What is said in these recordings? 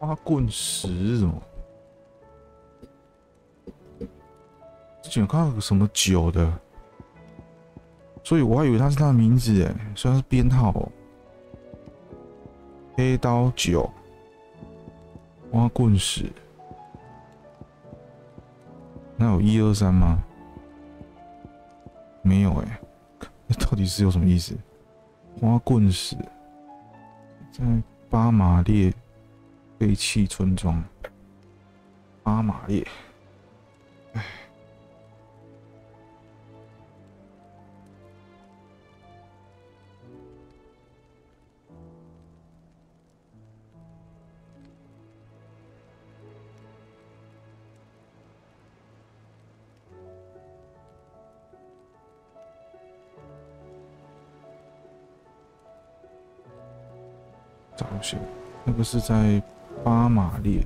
花棍石是什么？之前有看到个什么酒的，所以我还以为它是它的名字哎，虽然是编号哦。黑刀酒，花棍石，那有1、2、3吗？没有哎，那到底是有什么意思？花棍石在巴马列废弃村庄。巴马列，唉，找不行，那个是在巴马列。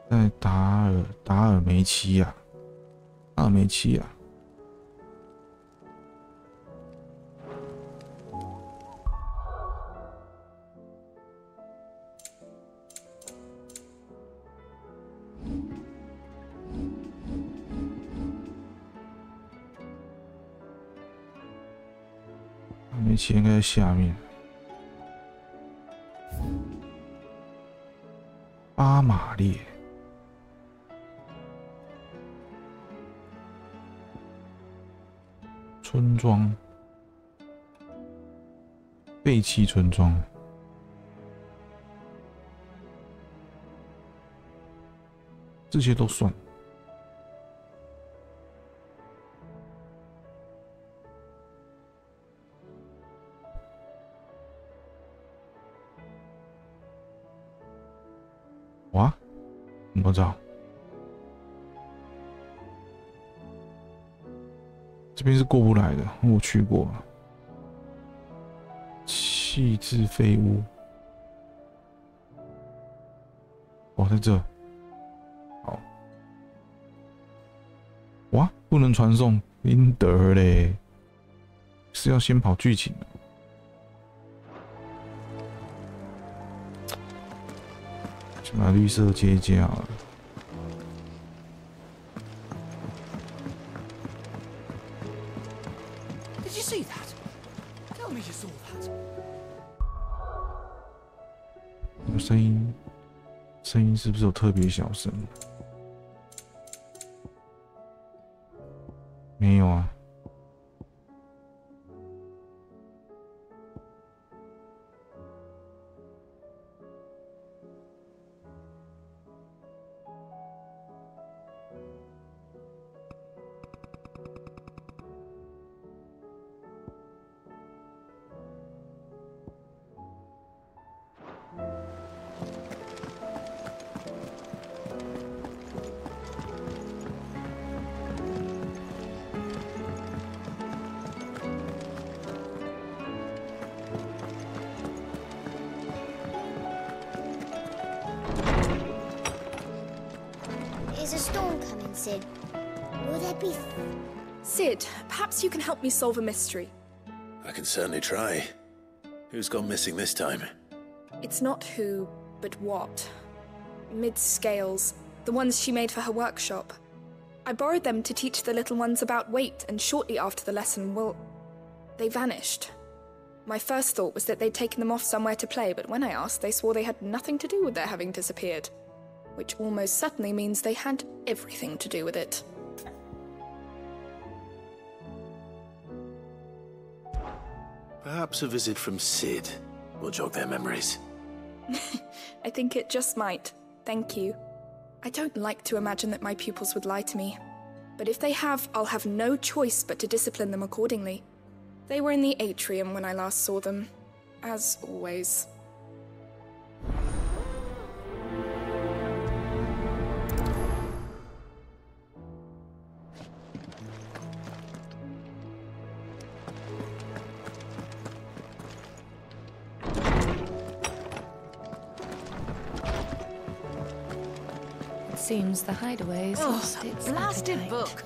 在达尔梅奇亚，达尔梅奇亚，达尔梅奇应该在下面。巴马列。村庄，废弃村庄，这些都算。哇，怎么找？这边是过不来的，我去过了。弃置废物，哦，在这。好，哇，不能传送，应得嘞，是要先跑剧情的。先把绿色接一接好了。声音是不是有特别小声？没有啊。Is a storm coming, Sid? Will there be... Sid, perhaps you can help me solve a mystery. I can certainly try. Who's gone missing this time? It's not who, but what. Mid-scales, the ones she made for her workshop. I borrowed them to teach the little ones about weight, and shortly after the lesson, well, they vanished. My first thought was that they'd taken them off somewhere to play, but when I asked, they swore they had nothing to do with their having disappeared. Which almost certainly means they had everything to do with it. Perhaps a visit from Sid will jog their memories. I think it just might. Thank you. I don't like to imagine that my pupils would lie to me. But if they have, I'll have no choice but to discipline them accordingly. They were in the atrium when I last saw them, as always. Seems the hideaway's lost its blasted appetite. book.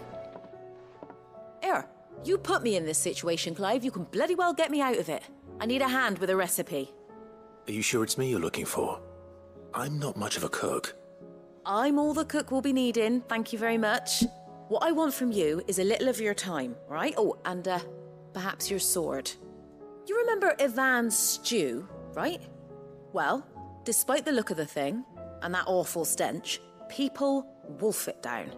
Here, you put me in this situation, Clive. You can bloody well get me out of it. I need a hand with a recipe. Are you sure it's me you're looking for? I'm not much of a cook. I'm all the cook will be needing, thank you very much. What I want from you is a little of your time, right? Oh, and perhaps your sword. You remember Ivan's stew, right? Well, despite the look of the thing, and that awful stench, people wolf it down.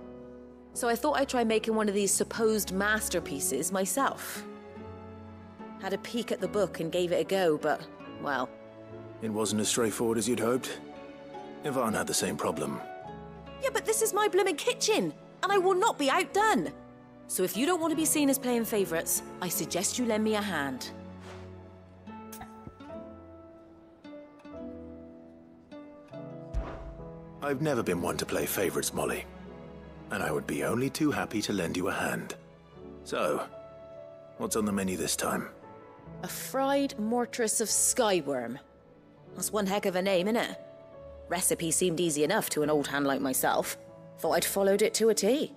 So I thought I'd try making one of these supposed masterpieces myself. Had a peek at the book and gave it a go, but, well... It wasn't as straightforward as you'd hoped. Ivan had the same problem. Yeah, but this is my blimmin' kitchen, and I will not be outdone. So if you don't want to be seen as playing favourites, I suggest you lend me a hand. I've never been one to play favourites, Molly. And I would be only too happy to lend you a hand. So, what's on the menu this time? A fried mortress of skyworm. That's one heck of a name, innit? Recipe seemed easy enough to an old hand like myself. Thought I'd followed it to a T.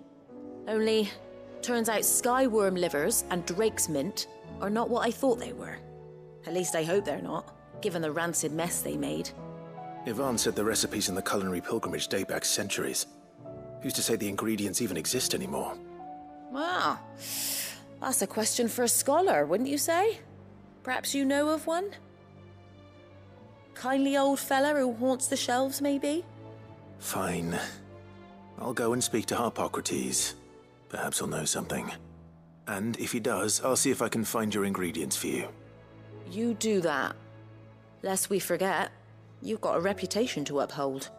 Only, turns out skyworm livers and drake's mint are not what I thought they were. At least I hope they're not, given the rancid mess they made. Ivan said the recipes in the culinary pilgrimage date back centuries. Who's to say the ingredients even exist anymore? Well, that's a question for a scholar, wouldn't you say? Perhaps you know of one? Kindly old fella who haunts the shelves, maybe? Fine. I'll go and speak to Harpocrates. Perhaps he'll know something. And if he does, I'll see if I can find your ingredients for you. You do that. Lest we forget, you've got a reputation to uphold.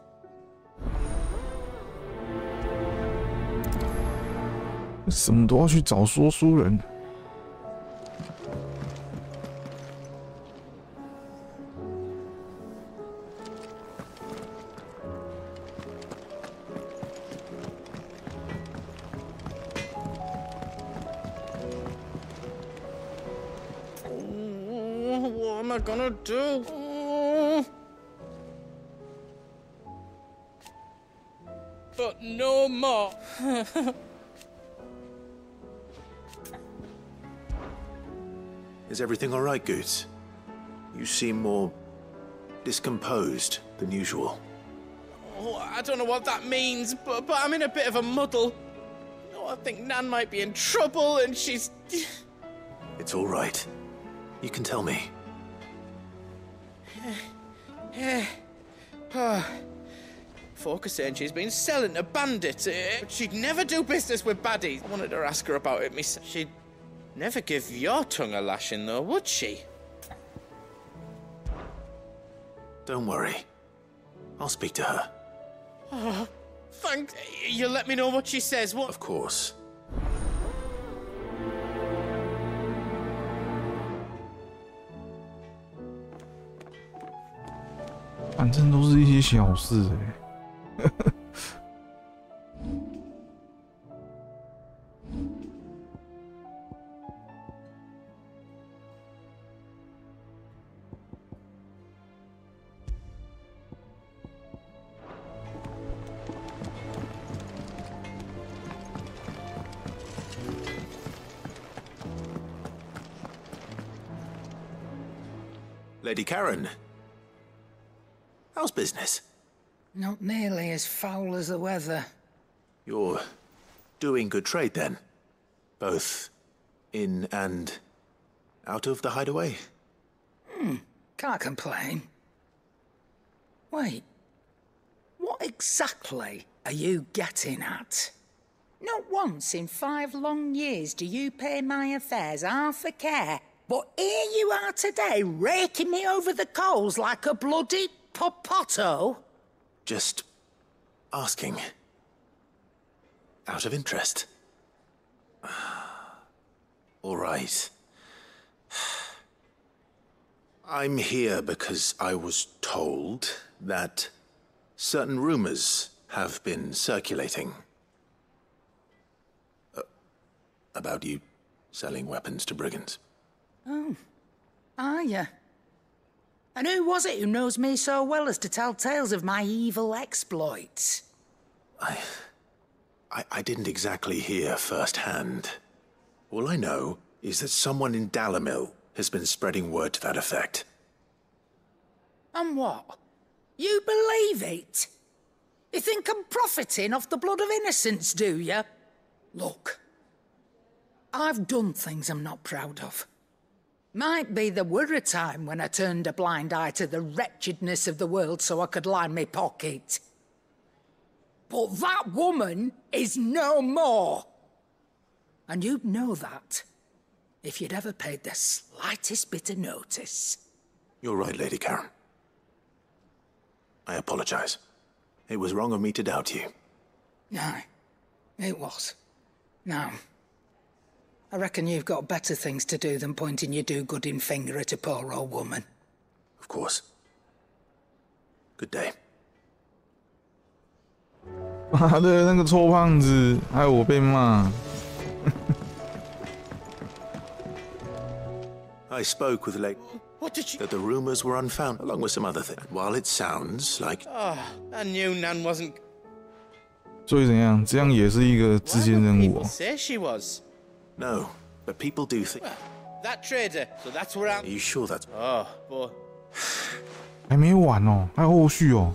什么都要去找说书人。What am I gonna do? But no more. Is everything all right, Goose? You seem more discomposed than usual. Oh, I don't know what that means, but I'm in a bit of a muddle. Oh, I think Nan might be in trouble, and she's... It's all right. You can tell me. Forker saying she's been selling to bandits, but she'd never do business with baddies. I wanted to ask her about it myself. She'd never give your tongue a lashing, though, would she? Don't worry. I'll speak to her. Oh, thanks. You'll let me know what she says, what? Of course.反正都是一些小事Lady Karen. How's business? Not nearly as foul as the weather. You're doing good trade, then? Both in and out of the hideaway? Can't complain. Wait. What exactly are you getting at? Not once in 5 long years do you pay my affairs half a care. But here you are today, raking me over the coals like a bloody popoto. Just asking. Out of interest. All right. I'm here because I was told that certain rumors have been circulating. About you selling weapons to brigands. Oh, are you? And who was it who knows me so well as to tell tales of my evil exploits? I didn't exactly hear firsthand. All I know is that someone in Dalamil has been spreading word to that effect. And what? You believe it? You think I'm profiting off the blood of innocents, do you? Look, I've done things I'm not proud of. Might be there were a time when I turned a blind eye to the wretchedness of the world so I could line my pocket. But that woman is no more. And you'd know that if you'd ever paid the slightest bit of notice. You're right, Lady Karen. I apologize. It was wrong of me to doubt you. No, it was. Now, I reckon you've got better things to do than pointing your do-gooding finger at a poor old woman. Of course. Good day. 妈的，那个臭胖子，害我被骂。I spoke with Lady... What did she... that the rumors were unfounded, along with some other things. While it sounds like... Oh, I knew Nan wasn't... 所以怎样？这样也是一个支线任务 People 哦。say she was. No, but people do think... That trader, so that's where Are I'm... you sure that's... Oh, boy. 还没完哦，还有后续哦。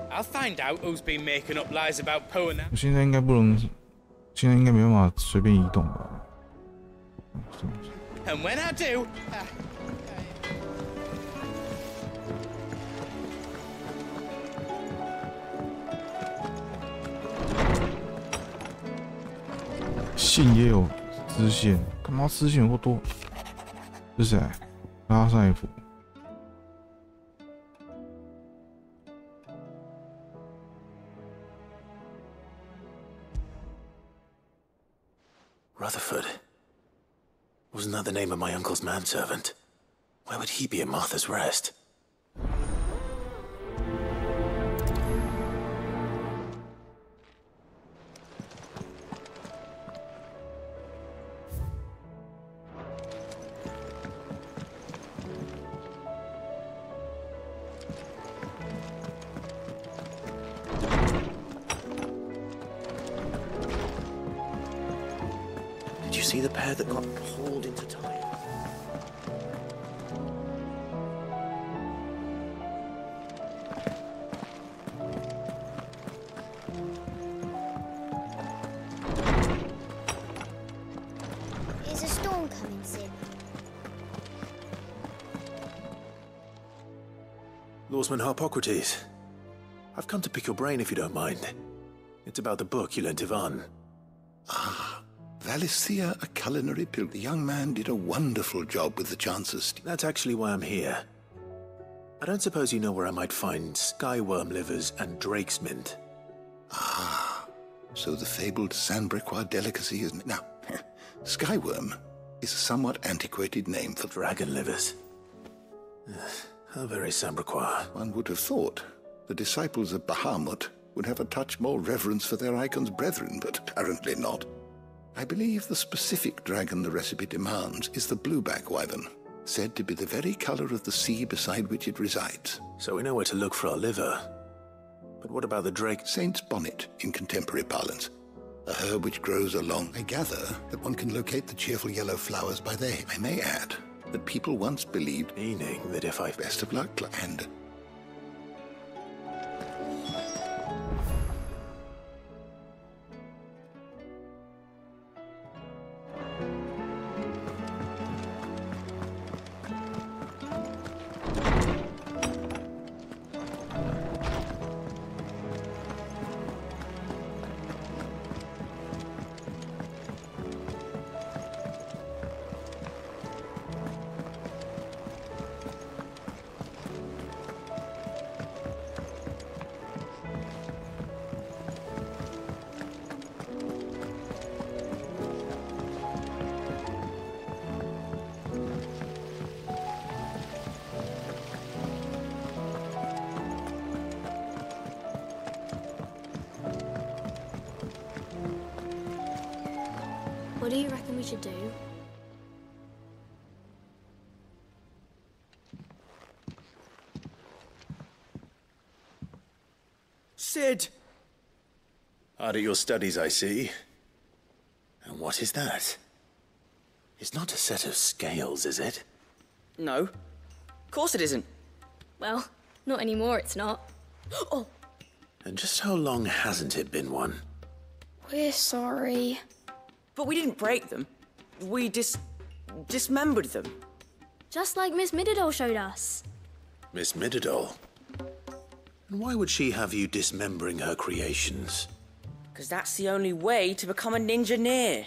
I'll find out who's been making up lies about Poe now. 我现在应该不能，现在应该没办法随便移动吧？ And when I do... 信也有支线，干嘛支线有够多？是谁？拉塞夫。 Rutherford. Wasn't that the name of my uncle's manservant? Where would he be at Martha's Rest? Did you see the pair that got hauled into time? Is a storm coming, Sid? Lawsman Harpocrates. I've come to pick your brain if you don't mind. It's about the book you lent Ivan. Valisthea, a culinary pilgrim. The young man did a wonderful job with the chances. That's actually why I'm here. I don't suppose you know where I might find skyworm livers and drake's mint. So the fabled Sandbrequois delicacy is... Now, skyworm is a somewhat antiquated name for... Dragon livers. How very Sandbrequois. One would have thought the disciples of Bahamut would have a touch more reverence for their icon's brethren, but apparently not. I believe the specific dragon the recipe demands is the blueback wyvern, said to be the very color of the sea beside which it resides. So we know where to look for our liver. But what about the drake? Saint's bonnet in contemporary parlance. A herb which grows along. I gather that one can locate the cheerful yellow flowers by their... I may add that people once believed... Meaning that if I... Best of luck, and... What do you reckon we should do? Sid! Hard at your studies, I see. And what is that? It's not a set of scales, is it? No. Of course it isn't. Well, not anymore, it's not. Oh! And just how long hasn't it been one? We're sorry. But we didn't break them. We dismembered them. Just like Miss Mididol showed us. Miss Mididol? And why would she have you dismembering her creations? Because that's the only way to become a ninja-neer.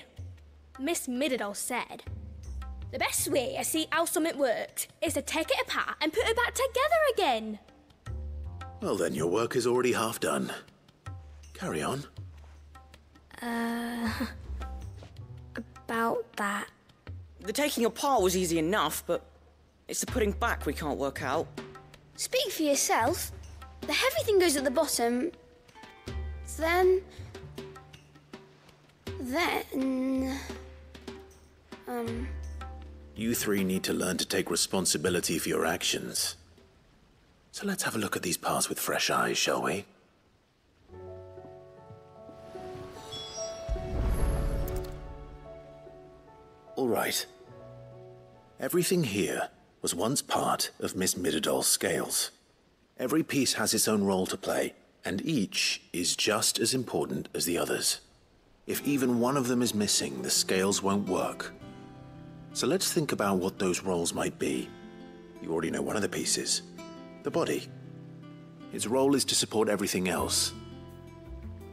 Miss Mididol said, the best way to see how something works is to take it apart and put it back together again. Well then, your work is already half done. Carry on. About that. The taking apart was easy enough, but it's the putting back we can't work out. Speak for yourself. The heavy thing goes at the bottom. Then... You three need to learn to take responsibility for your actions. So let's have a look at these parts with fresh eyes, shall we? All right. Everything here was once part of Miss Mididol's scales. Every piece has its own role to play, and each is just as important as the others. If even one of them is missing, the scales won't work. So let's think about what those roles might be. You already know one of the pieces. The body. Its role is to support everything else.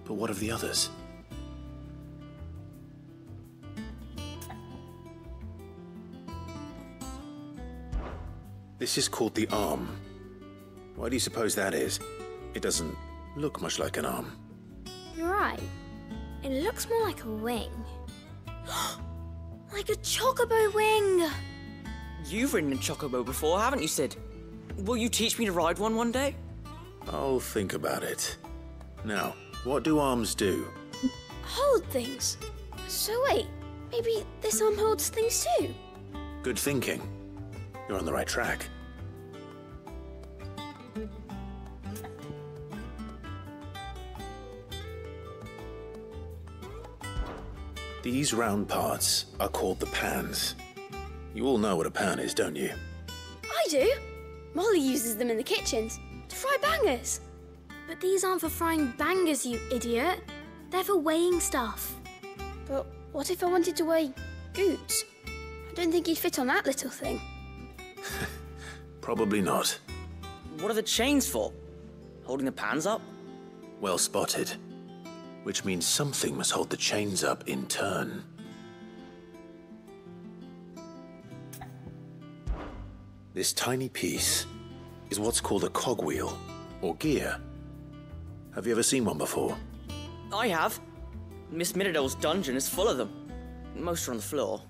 But what of the others? This is called the arm. Why do you suppose that is? It doesn't look much like an arm. You're right. It looks more like a wing. Like a chocobo wing! You've ridden a chocobo before, haven't you, Sid? Will you teach me to ride one day? I'll think about it. Now, what do arms do? Hold things. So wait, maybe this arm holds things too? Good thinking. You're on the right track. These round parts are called the pans. You all know what a pan is, don't you? I do. Molly uses them in the kitchens to fry bangers. But these aren't for frying bangers, you idiot. They're for weighing stuff. But what if I wanted to weigh goods? I don't think he'd fit on that little thing. Probably not. What are the chains for? Holding the pans up? Well spotted. Which means something must hold the chains up in turn. This tiny piece is what's called a cogwheel, or gear. Have you ever seen one before? I have. Miss Mididol's dungeon is full of them. Most are on the floor.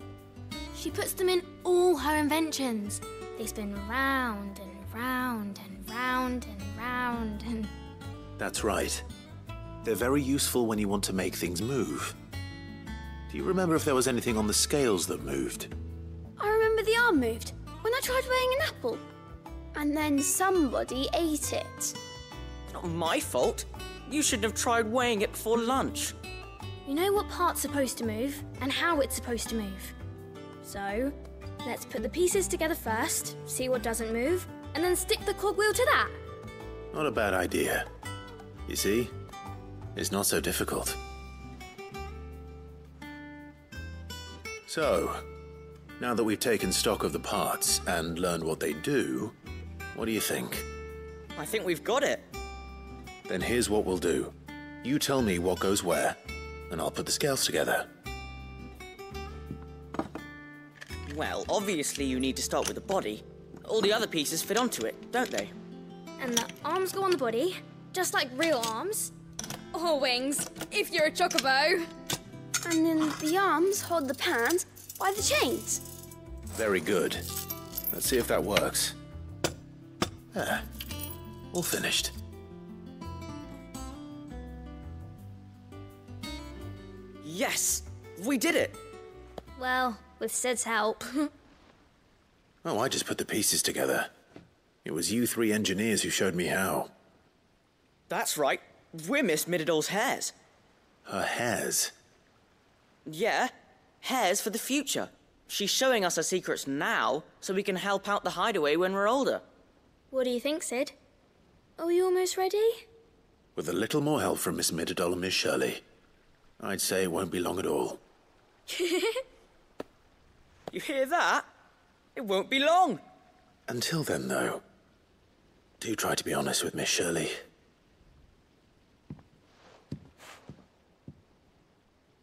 She puts them in all her inventions. They spin round and round and round and round and... That's right. They're very useful when you want to make things move. Do you remember if there was anything on the scales that moved? I remember the arm moved when I tried weighing an apple. And then somebody ate it. Not my fault. You shouldn't have tried weighing it before lunch. You know what part's supposed to move and how it's supposed to move. So, let's put the pieces together first, see what doesn't move, and then stick the cogwheel to that. Not a bad idea. You see? It's not so difficult. So, now that we've taken stock of the parts and learned what they do, what do you think? I think we've got it. Then here's what we'll do. You tell me what goes where, and I'll put the scales together. Well, obviously you need to start with the body. All the other pieces fit onto it, don't they? And the arms go on the body, just like real arms. Or wings, if you're a chocobo. And then the arms hold the pans by the chains. Very good. Let's see if that works. There. All finished. Yes! We did it! Well, with Sid's help. Oh, I just put the pieces together. It was you three engineers who showed me how. That's right. We're Miss Mididol's heirs. Her heirs? Yeah, heirs for the future. She's showing us her secrets now, so we can help out the Hideaway when we're older. What do you think, Sid? Are we almost ready? With a little more help from Miss Mididol and Miss Shirley, I'd say it won't be long at all. You hear that? It won't be long. Until then, though, do try to be honest with Miss Shirley.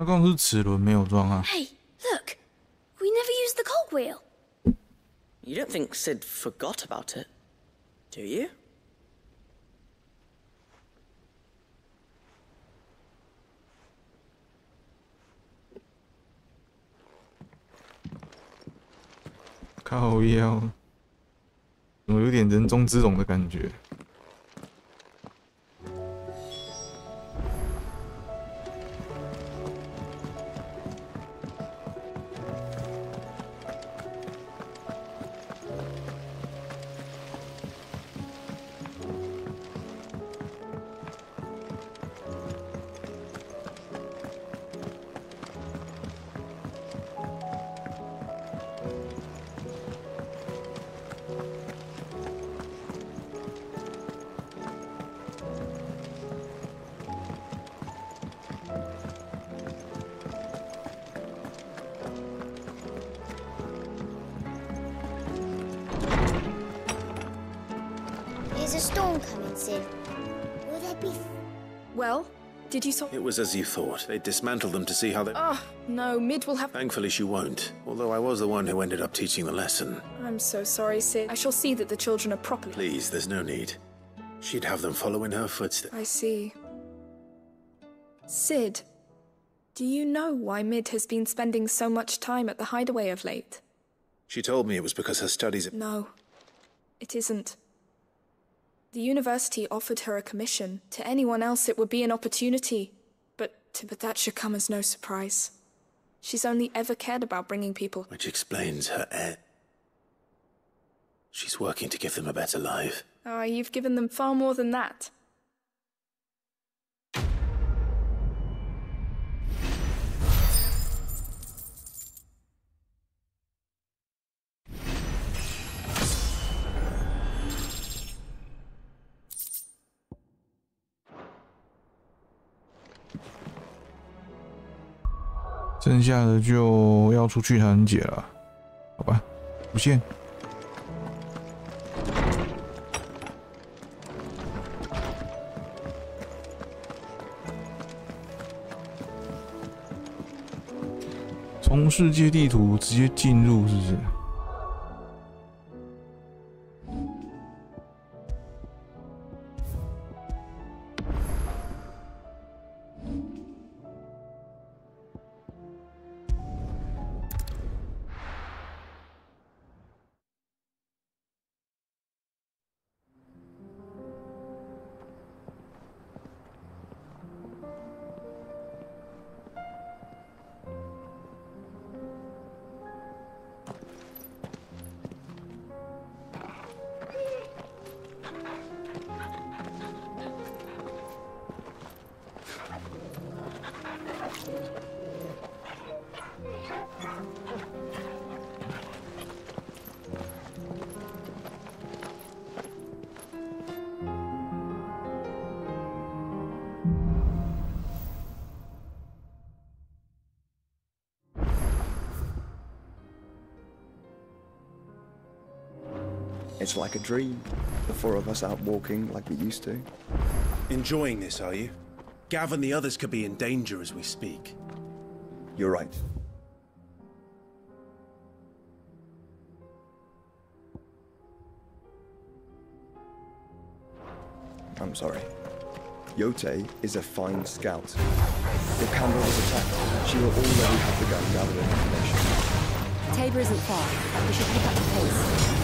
那刚刚是齿轮没有装啊。 Hey, look! We never used the cogwheel. You don't think Sid forgot about it, do you? "靠腰，怎么有点人中之龙的感觉？ Is a storm coming, Sid? Will there be... Well, did you saw... It was as you thought. They dismantled them to see how they... Oh, no, Mid will have... Thankfully she won't, although I was the one who ended up teaching the lesson. I'm so sorry, Sid. I shall see that the children are properly... Please, there's no need. She'd have them follow in her footsteps. I see. Sid, do you know why Mid has been spending so much time at the Hideaway of late? She told me it was because her studies... No, it isn't. The university offered her a commission. To anyone else, it would be an opportunity. But that should come as no surprise. She's only ever cared about bringing people... Which explains her heir. She's working to give them a better life. Ah, you've given them far more than that. "剩下的就要出去谈解了，好吧？不限。从世界地图直接进入，是不是？It's like a dream. The four of us out walking like we used to. Enjoying this, are you? Gav and the others could be in danger as we speak. You're right. I'm sorry. Yote is a fine scout. If Canberra was attacked, she will already have begun gathering information. Tabor isn't far. We should pick up the pace.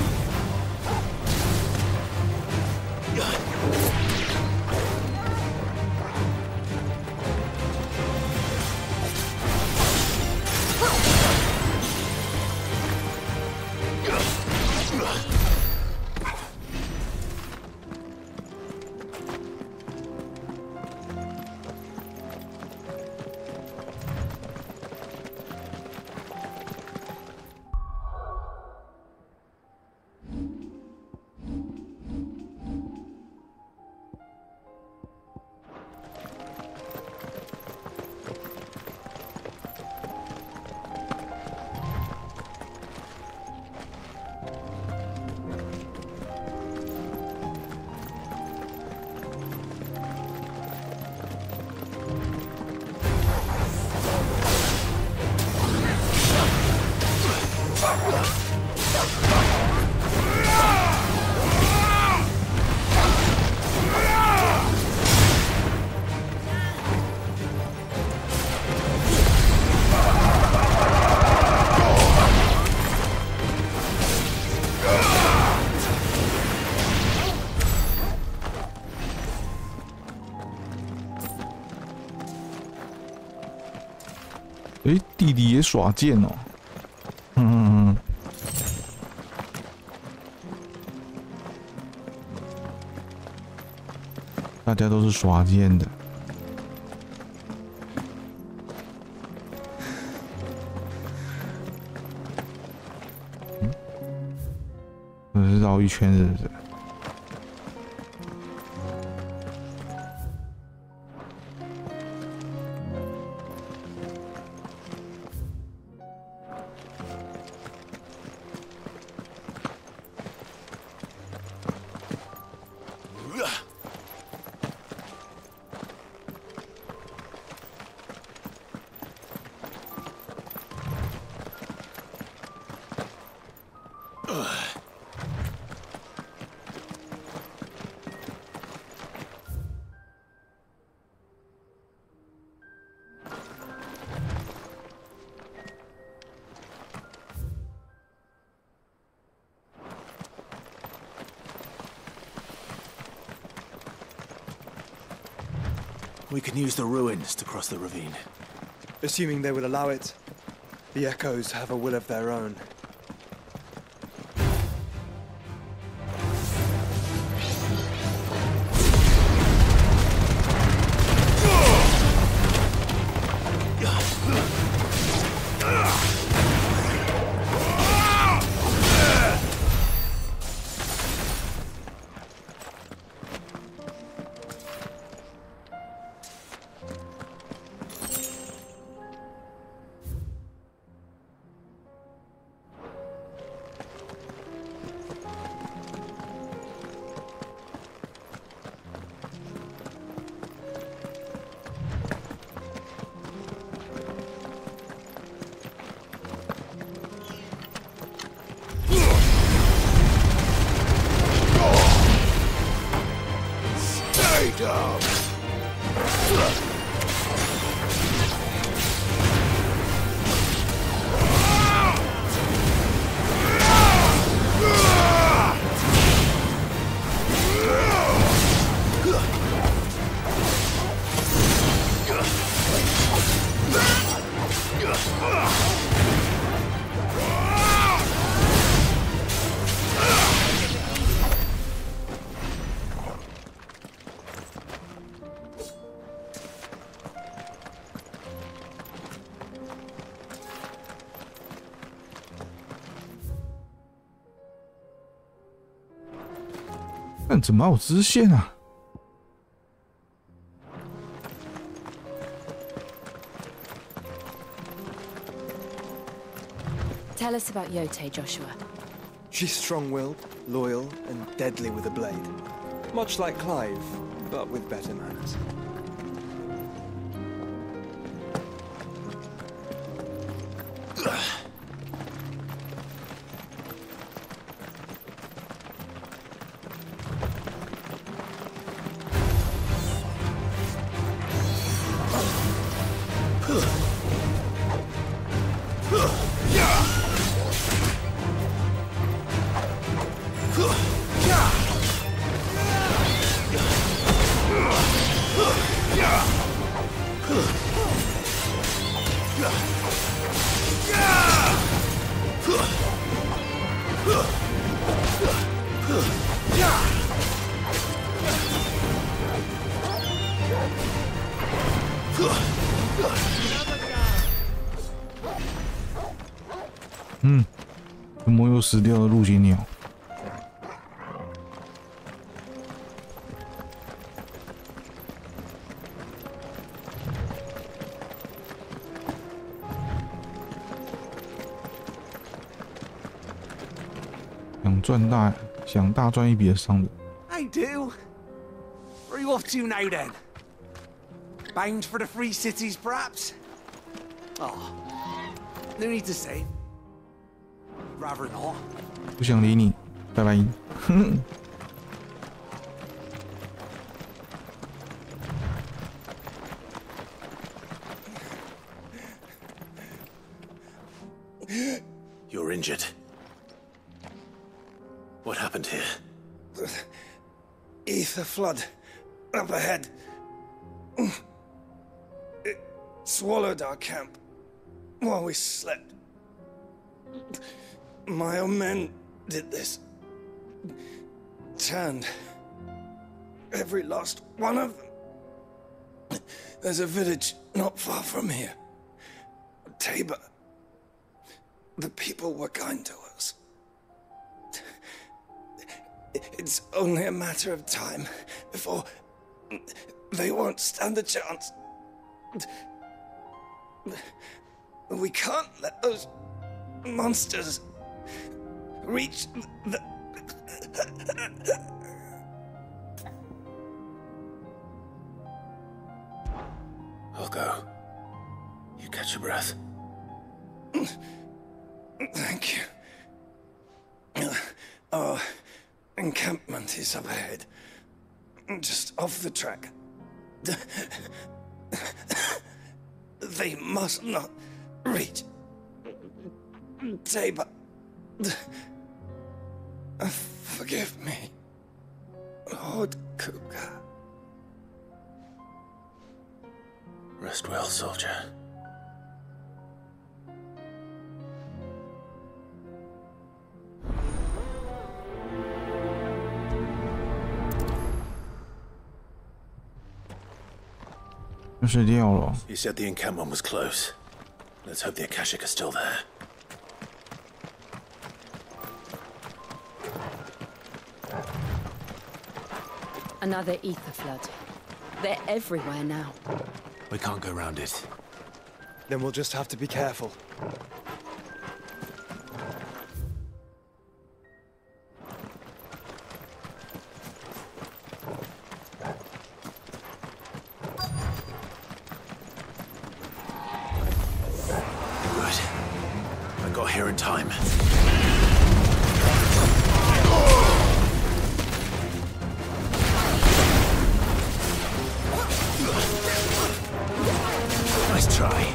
诶，弟弟也耍剑哦。大家都是耍剑的。我是绕一圈是不是？We can use the ruins to cross the ravine. Assuming they will allow it. The echoes have a will of their own.但怎么有支线啊？ Tell us about Yote, Joshua. She's strong-willed, loyal, and deadly with a blade. Much like Clive, but with better manners.怎么又死掉了陆行鸟？想大赚一笔的商人。 I do. Where are you off to now then? Bound for the free cities, perhaps? Oh, no need to say. Rather not. 不想理你，拜拜。You're injured. What happened here? Ether flood up ahead. It swallowed our camp. while we slept. My own men did this. Turned every last one of them. There's a village not far from here. Tabor. The people were kind to us. It's only a matter of time before they won't stand a chance. We can't let those monsters reach the... I'll go. You catch your breath. Thank you. Our encampment is up ahead. Just off the track. They must not reach Tabor. Forgive me, Lord Cougar. Rest well, soldier. You said the encampment was close. Let's hope the Akashic are still there. Another ether flood. They're everywhere now. We can't go round it. Then we'll just have to be careful. Good. I got here in time. Nice try.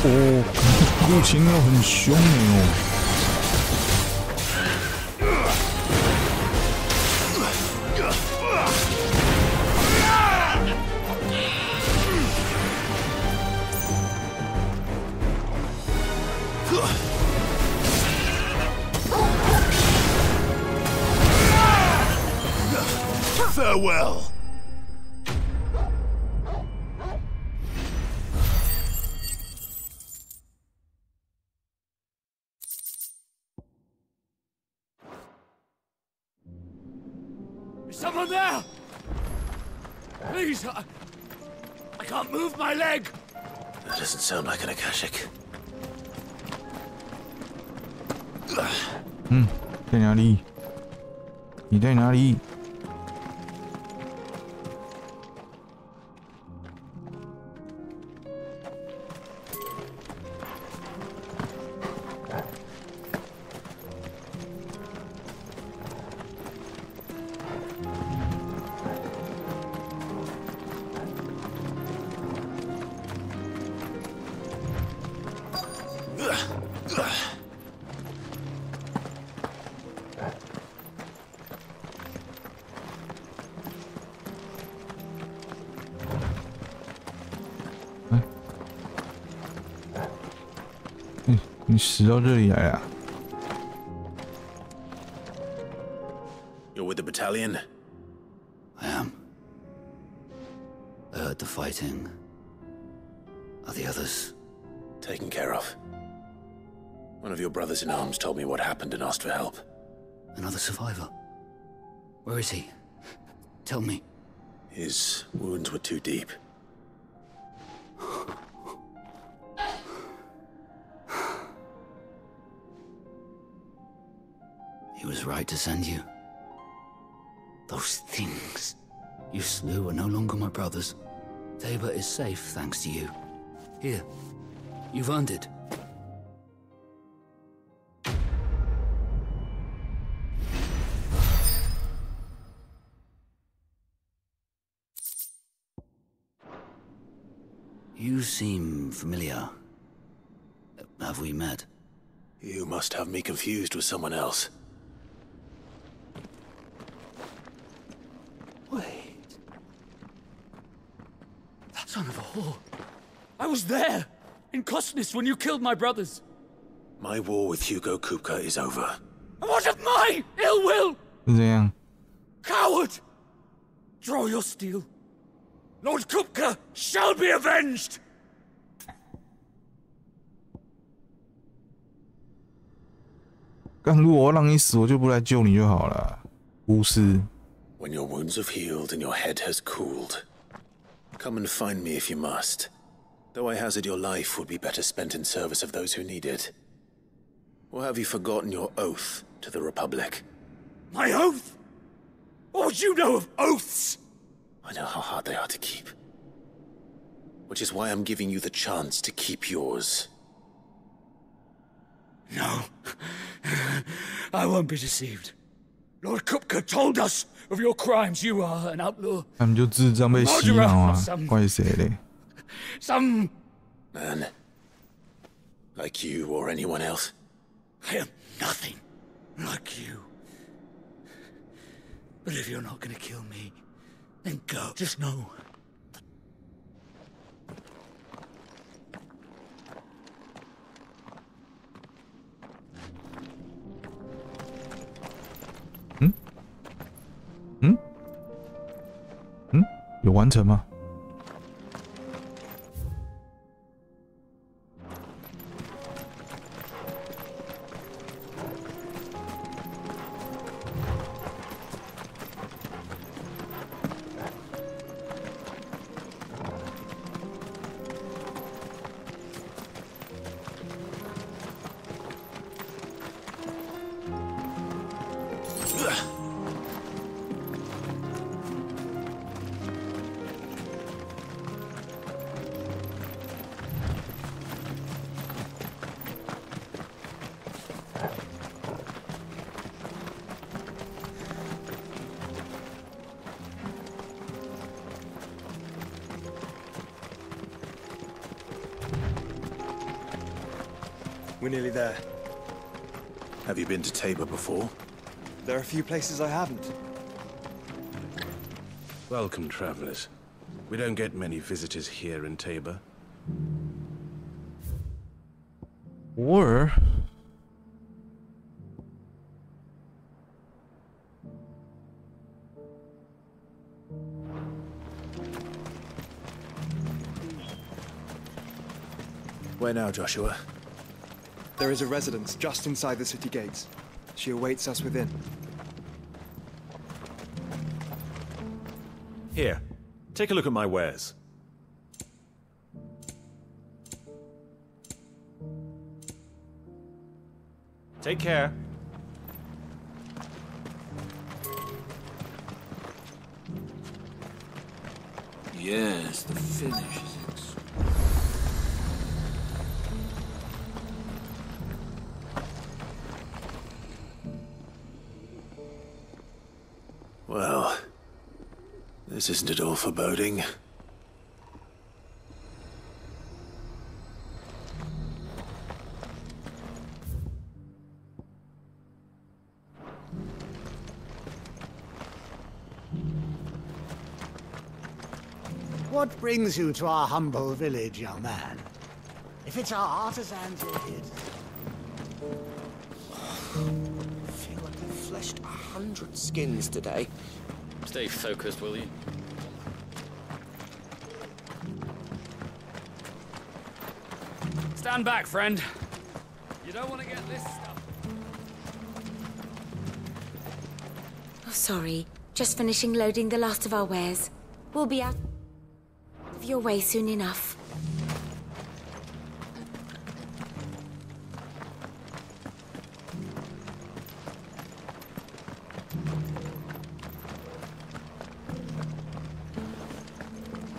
哦，入侵要很凶哦。 Farewell. Is someone there? Please, I can't move my leg. That doesn't sound like an Akashic. 在哪里？你在哪里？ 你死到这里来啊 You're with the battalion? I am. I heard the fighting. Are the others? Taken care of. One of your brothers in arms told me what happened and asked for help. Another survivor? Where is he? Tell me. His wounds were too deep. He was right to send you. Those things you slew are no longer my brothers. Tabor is safe thanks to you. Here, you've earned it. You seem familiar. Have we met? You must have me confused with someone else. Wait. That son of a whore. I was there! In Kosnis when you killed my brothers! My war with Hugo Kupka is over. And what of my ill will? 是这样。 Coward! Draw your steel. Lord Kupka shall be avenged! 干，如果我让你死，我就不来救你就好了。巫师。 When your wounds have healed and your head has cooled, come and find me if you must. Though I hazard your life would be better spent in service of those who need it. Or have you forgotten your oath to the Republic? My oath? What would you know of oaths? I know how hard they are to keep. Which is why I'm giving you the chance to keep yours. No. I won't be deceived. Lord Kupka told us of your crimes. You are an outlaw. 他们就智障被洗脑啊，怪谁嘞？ Some man, like you or anyone else. I am nothing like you. But if you're not gonna kill me, then go. Just know. Hmm? 有完成吗？ We're nearly there. Have you been to Tabor before? There are a few places I haven't. Welcome, travelers. We don't get many visitors here in Tabor. Or Where now, Joshua? There is a residence just inside the city gates. She awaits us within. Here, take a look at my wares. Take care. Yes, the finish is Well, this isn't at all foreboding. What brings you to our humble village, young man? If it's our artisans you're here I feel like I've fleshed 100 skins today. Stay focused, will you? Stand back, friend. You don't want to get this stuff. Oh, sorry. Just finishing loading the last of our wares. We'll be out of your way soon enough.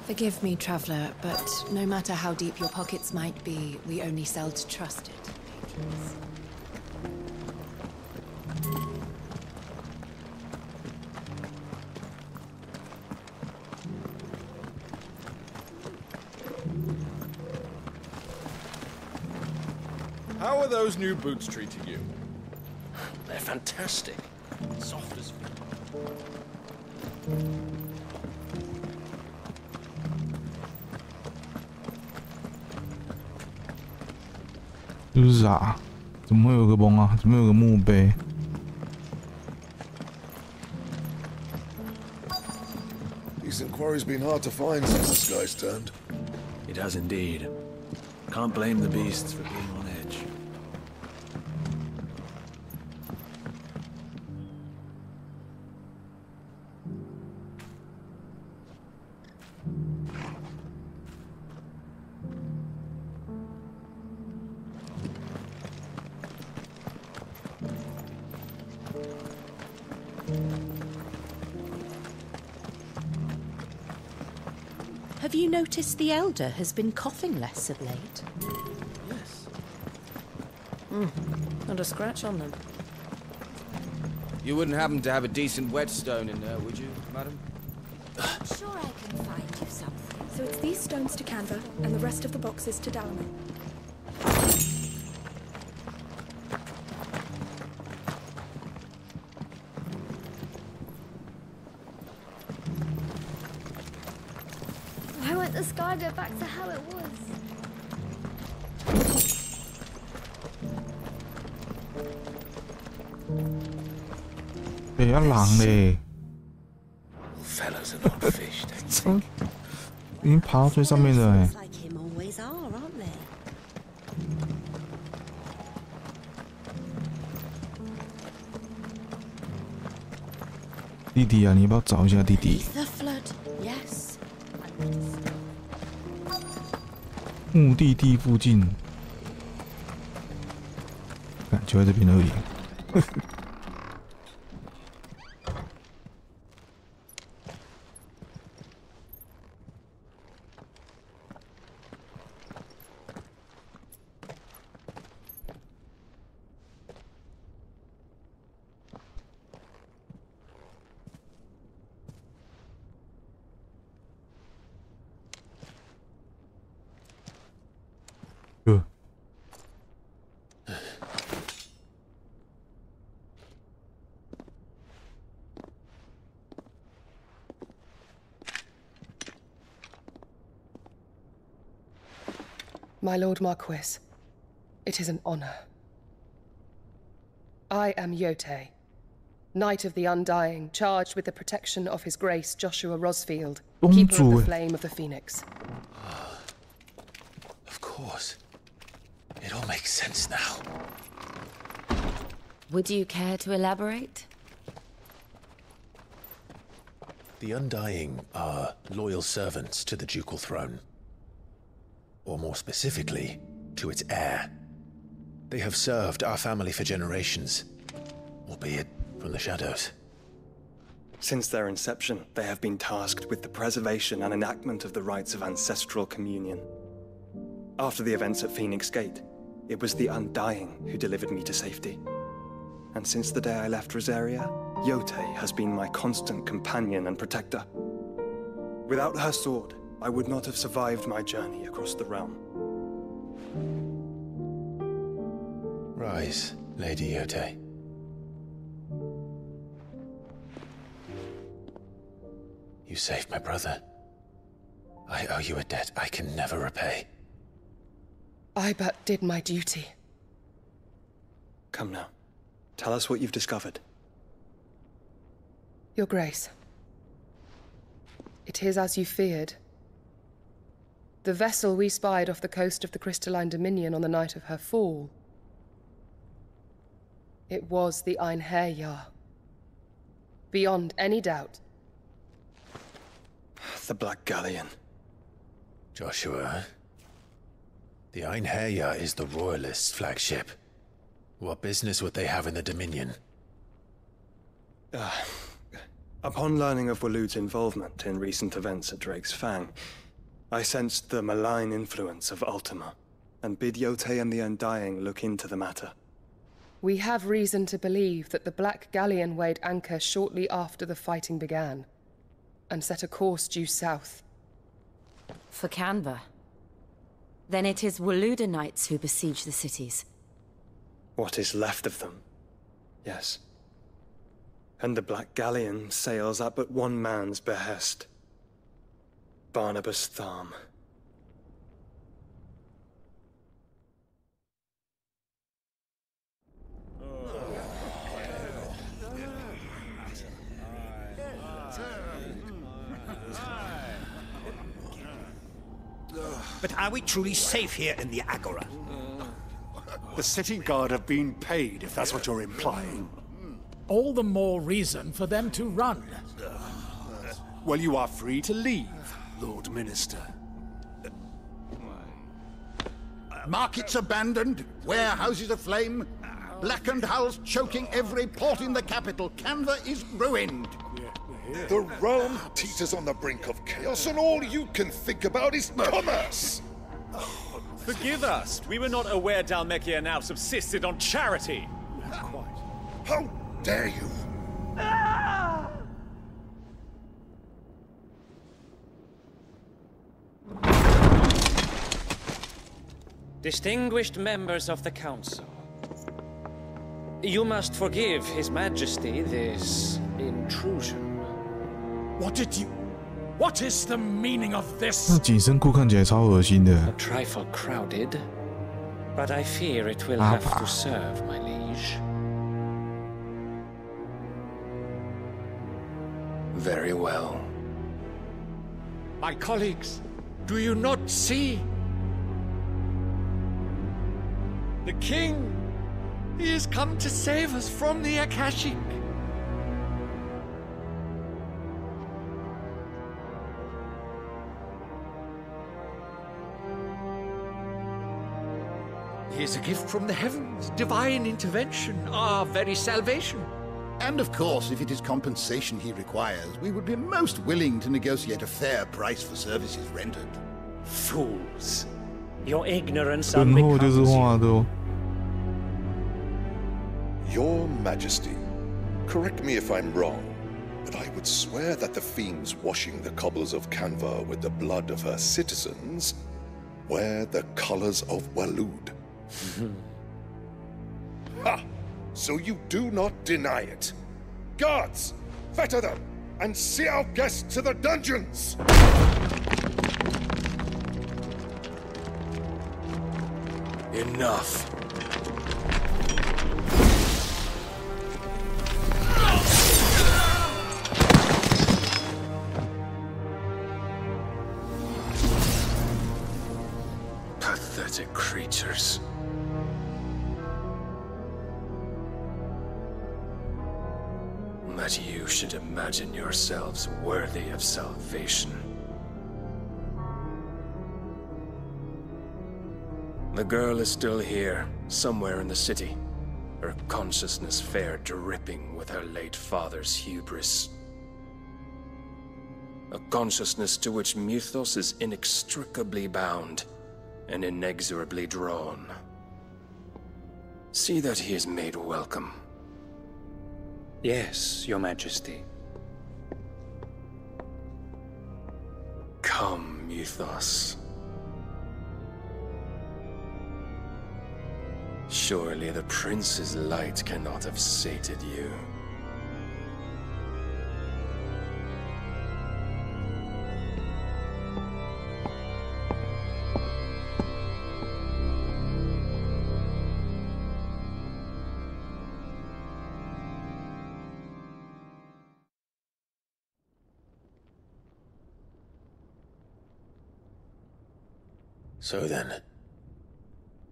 Forgive me, traveller, but no matter how deep your pockets might be, we only sell to trusted patrons. How are those new boots treating you? They're fantastic. Soft as feet. 这是啥？怎么会有个崩啊？怎么有个墓碑？ These inquiries been hard to find since the sky's turned. It has indeed. Can't blame the beasts for being on edge. Have you noticed the Elder has been coughing less of late? Yes. Not a scratch on them. You wouldn't happen to have a decent whetstone in there, would you, madam? I'm sure I can find you something. So it's these stones to Canva, and the rest of the boxes to Dalamo. Why won't the sky go back to how it was? 别要狼嘞！ Fellows are not fish, don't 已经爬到最上面了哎。 Like him always are, aren't they? 弟弟啊，你要不要找一下弟弟？ The flood, yes. 目的地附近，感就在这边而已。My Lord Marquis, it is an honor. I am Yote, Knight of the Undying, charged with the protection of His Grace Joshua Rosfield, Keeper of the Flame of the Phoenix. Of course. It all makes sense now. Would you care to elaborate? The Undying are loyal servants to the ducal throne. Or more specifically, to its heir. They have served our family for generations, albeit from the shadows. Since their inception, they have been tasked with the preservation and enactment of the rites of ancestral communion. After the events at Phoenix Gate, it was the Undying who delivered me to safety. And since the day I left Rosaria, Yote has been my constant companion and protector. Without her sword, I would not have survived my journey across the realm. Rise, Lady Yote. You saved my brother. I owe you a debt I can never repay. I but did my duty. Come now. Tell us what you've discovered. Your Grace. It is as you feared. The vessel we spied off the coast of the Crystalline Dominion on the night of her fall. It was the Einherjar. Beyond any doubt. The Black Galleon. Joshua, the Einherjar is the Royalists' flagship. What business would they have in the Dominion? Upon learning of Waloed's involvement in recent events at Drake's Fang, I sensed the malign influence of Ultima, and bid Yote and the Undying look into the matter. We have reason to believe that the Black Galleon weighed anchor shortly after the fighting began, and set a course due south. For Canva. Then it is Waloeda knights who besiege the cities. What is left of them, yes. And the Black Galleon sails at but one man's behest. Barnabas Tharm. But are we truly safe here in the Agora? The city guard have been paid, if that's what you're implying. All the more reason for them to run. Well, you are free to leave, Lord Minister. Markets abandoned, warehouses aflame, blackened hulls choking every port in the capital. Canva is ruined. The realm teeters on the brink of chaos, and all you can think about is commerce! Forgive us. We were not aware Dhalmekia now subsisted on charity. How dare you? Distinguished members of the Council, you must forgive His Majesty this intrusion. What is the meaning of this? 那紧身裤看起来超恶心的。 A trifle crowded, but I fear it will have to serve, my liege. Very well. My colleagues, do you not see? The king, he has come to save us from the Akashic. He is a gift from the heavens, divine intervention, our very salvation. And of course, if it is compensation he requires, we would be most willing to negotiate a fair price for services rendered. Fools. Your ignorance 身后就是 unbecomes 画的哦。 Your Majesty, correct me if I'm wrong, but I would swear that the fiends washing the cobbles of Canva with the blood of her citizens wear the colors of Waloed. Ha! So you do not deny it. Guards, fetter them, and see our guests to the dungeons! Enough. Pathetic creatures. That you should imagine yourselves worthy of salvation. The girl is still here, somewhere in the city, her consciousness fair dripping with her late father's hubris. A consciousness to which Mythos is inextricably bound and inexorably drawn. See that he is made welcome. Yes, Your Majesty. Come, Mythos. Surely the prince's light cannot have sated you. So then,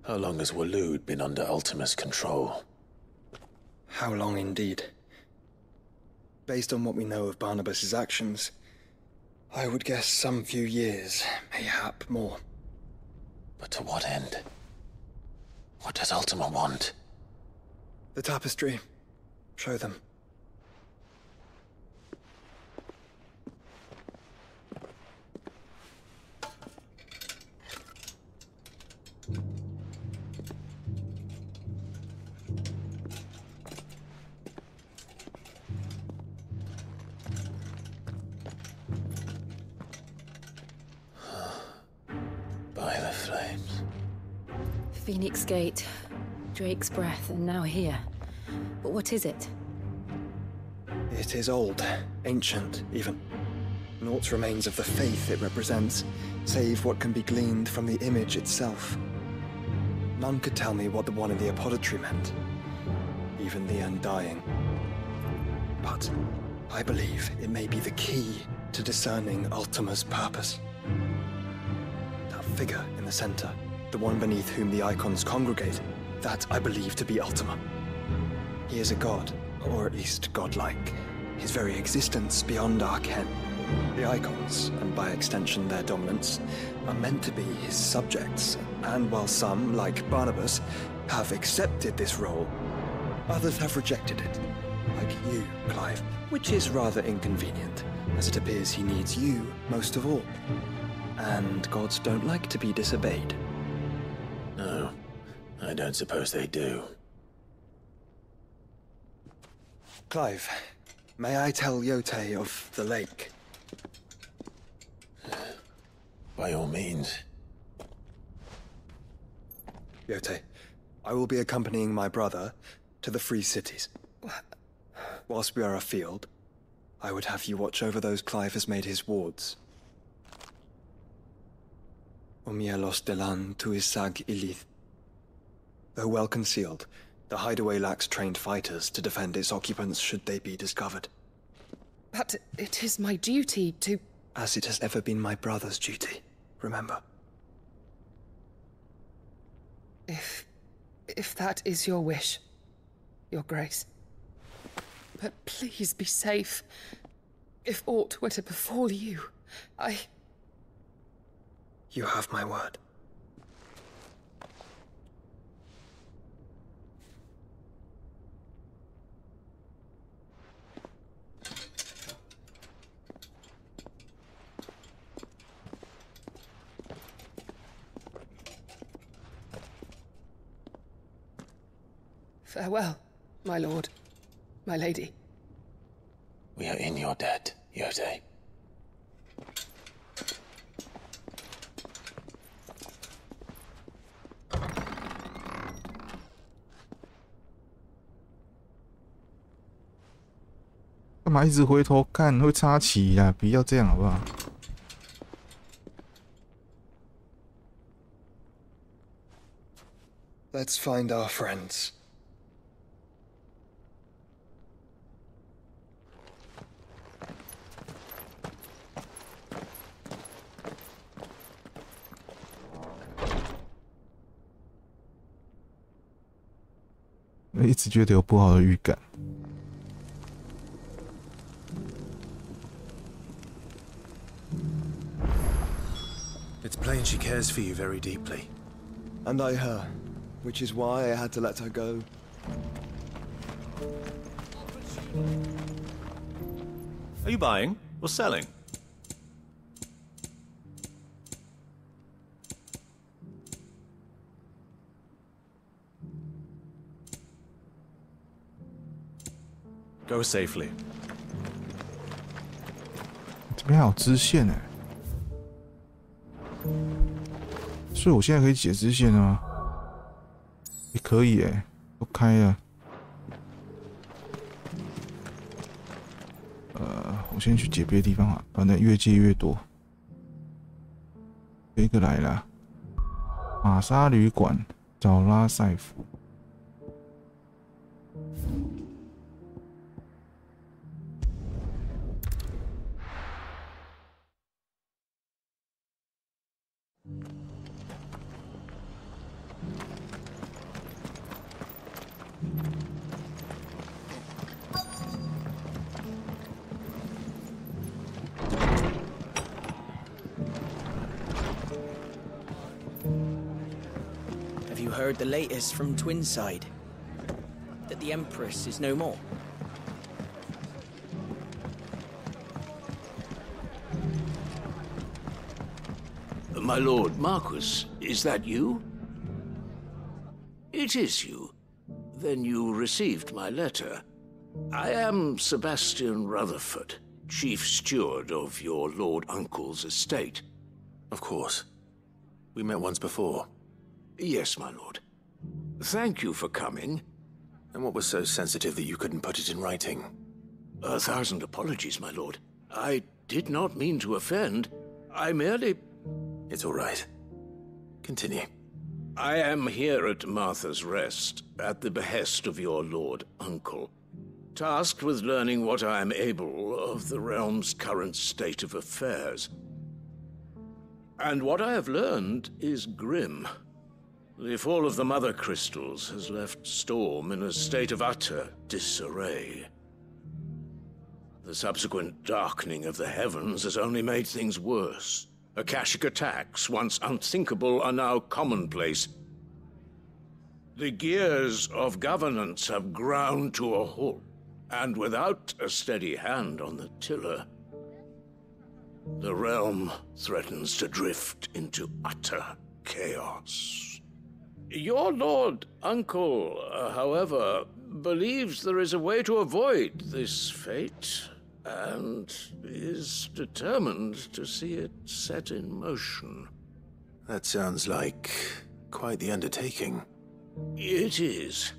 how long has Waloed been under Ultima's control? How long indeed? Based on what we know of Barnabas's actions, I would guess some few years, mayhap more. But to what end? What does Ultima want? The tapestry. Show them. By the flames. Phoenix Gate. Drake's breath, and now here. But what is it? It is old, ancient, even. Naught remains of the faith it represents, save what can be gleaned from the image itself. None could tell me what the one in the apothecary meant, even the Undying. But I believe it may be the key to discerning Ultima's purpose. That figure in the center, the one beneath whom the icons congregate, that I believe to be Ultima. He is a god, or at least godlike, his very existence beyond our ken. The icons, and by extension their dominants, are meant to be his subjects, and while some, like Barnabas, have accepted this role, others have rejected it, like you, Clive, which is rather inconvenient, as it appears he needs you most of all. And gods don't like to be disobeyed. No, I don't suppose they do. Clive, may I tell Yote of the lake? By all means. Yote, I will be accompanying my brother to the Free Cities. Whilst we are afield, I would have you watch over those Clive has made his wards. Omielos delan tuisag ilith. Though well concealed, the hideaway lacks trained fighters to defend its occupants should they be discovered. But it is my duty to... As it has ever been my brother's duty, remember. If that is your wish, Your Grace. But please be safe. If aught were to befall you, You have my word. Farewell, my lord, my lady. We are in your debt, Yote.干嘛一直回头看？会插旗呀！不要这样好不好？ Let's find our friends.我一直觉得有不好的预感。 It's plain she cares for you very deeply. And I her, which is why I had to let her go. Are you buying or selling? Go safely. 这边还有支线哎，所以我现在可以解支线了吗？也可以哎，都开了。我先去解别的地方啊，反正越解越多。这个来了，玛莎旅馆找拉塞夫。 Have you heard the latest from Twinside? That the Empress is no more? My lord Marquis, is that you? It is you. Then you received my letter. I am Sebastian Rutherford, Chief Steward of your Lord Uncle's estate. Of course. We met once before. Yes, my lord. Thank you for coming. And what was so sensitive that you couldn't put it in writing? 1,000 apologies, my lord. I did not mean to offend. I merely... It's all right. Continue. I am here at Martha's Rest, at the behest of your lord uncle, tasked with learning what I am able of the realm's current state of affairs. And what I have learned is grim. The fall of the Mother Crystals has left Storm in a state of utter disarray. The subsequent darkening of the heavens has only made things worse. Akashic attacks, once unthinkable, are now commonplace. The gears of governance have ground to a halt, and without a steady hand on the tiller, the realm threatens to drift into utter chaos. Your lord uncle, however, believes there is a way to avoid this fate, and is determined to see it set in motion. That sounds like quite the undertaking. It is.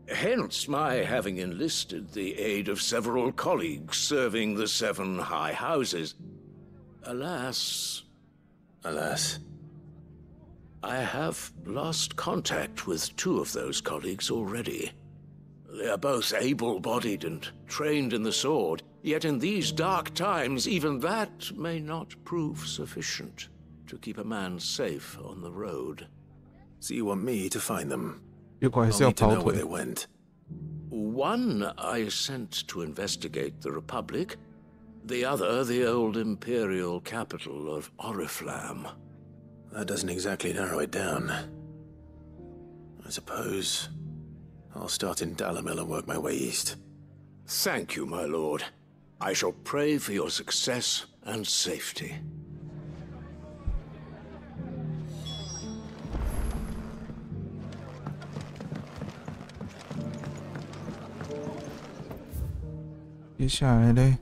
Hence my having enlisted the aid of several colleagues serving the 7 high houses. Alas, I have lost contact with 2 of those colleagues already. They are both able-bodied and trained in the sword, yet in these dark times, even that may not prove sufficient to keep a man safe on the road. So you want me to find them? I'll need to know where they went. One I sent to investigate the Republic, the other the old Imperial capital of Oriflamme. That doesn't exactly narrow it down. I suppose I'll start in Dalamil and work my way east. Thank you, my lord. I shall pray for your success and safety.接下来嘞？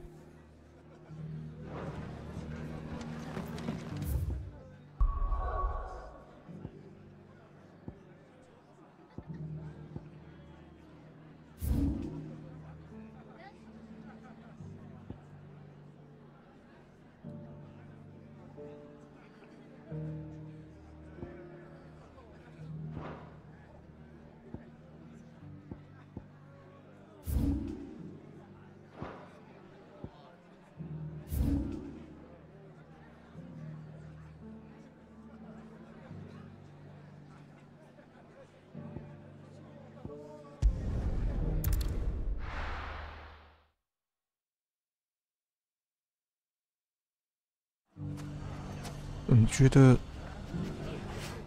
你觉得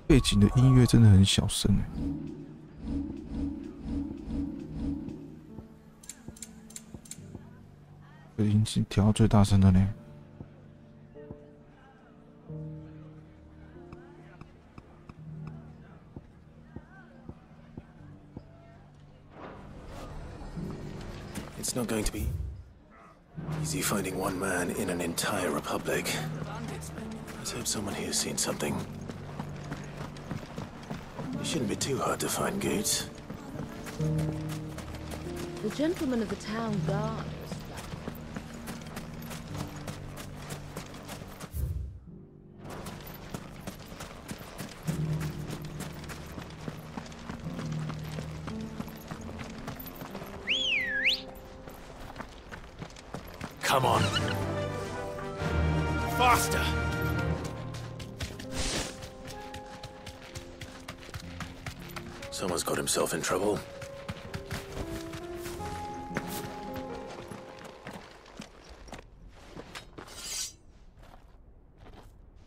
背景的音乐真的很小声哎。已经调到最大声的呢。It's not going to be easy finding one man in an entire republic. Let's hope someone here's seen something. It shouldn't be too hard to find Gates. The gentleman of the town guard. Come on. Faster! Someone's got himself in trouble.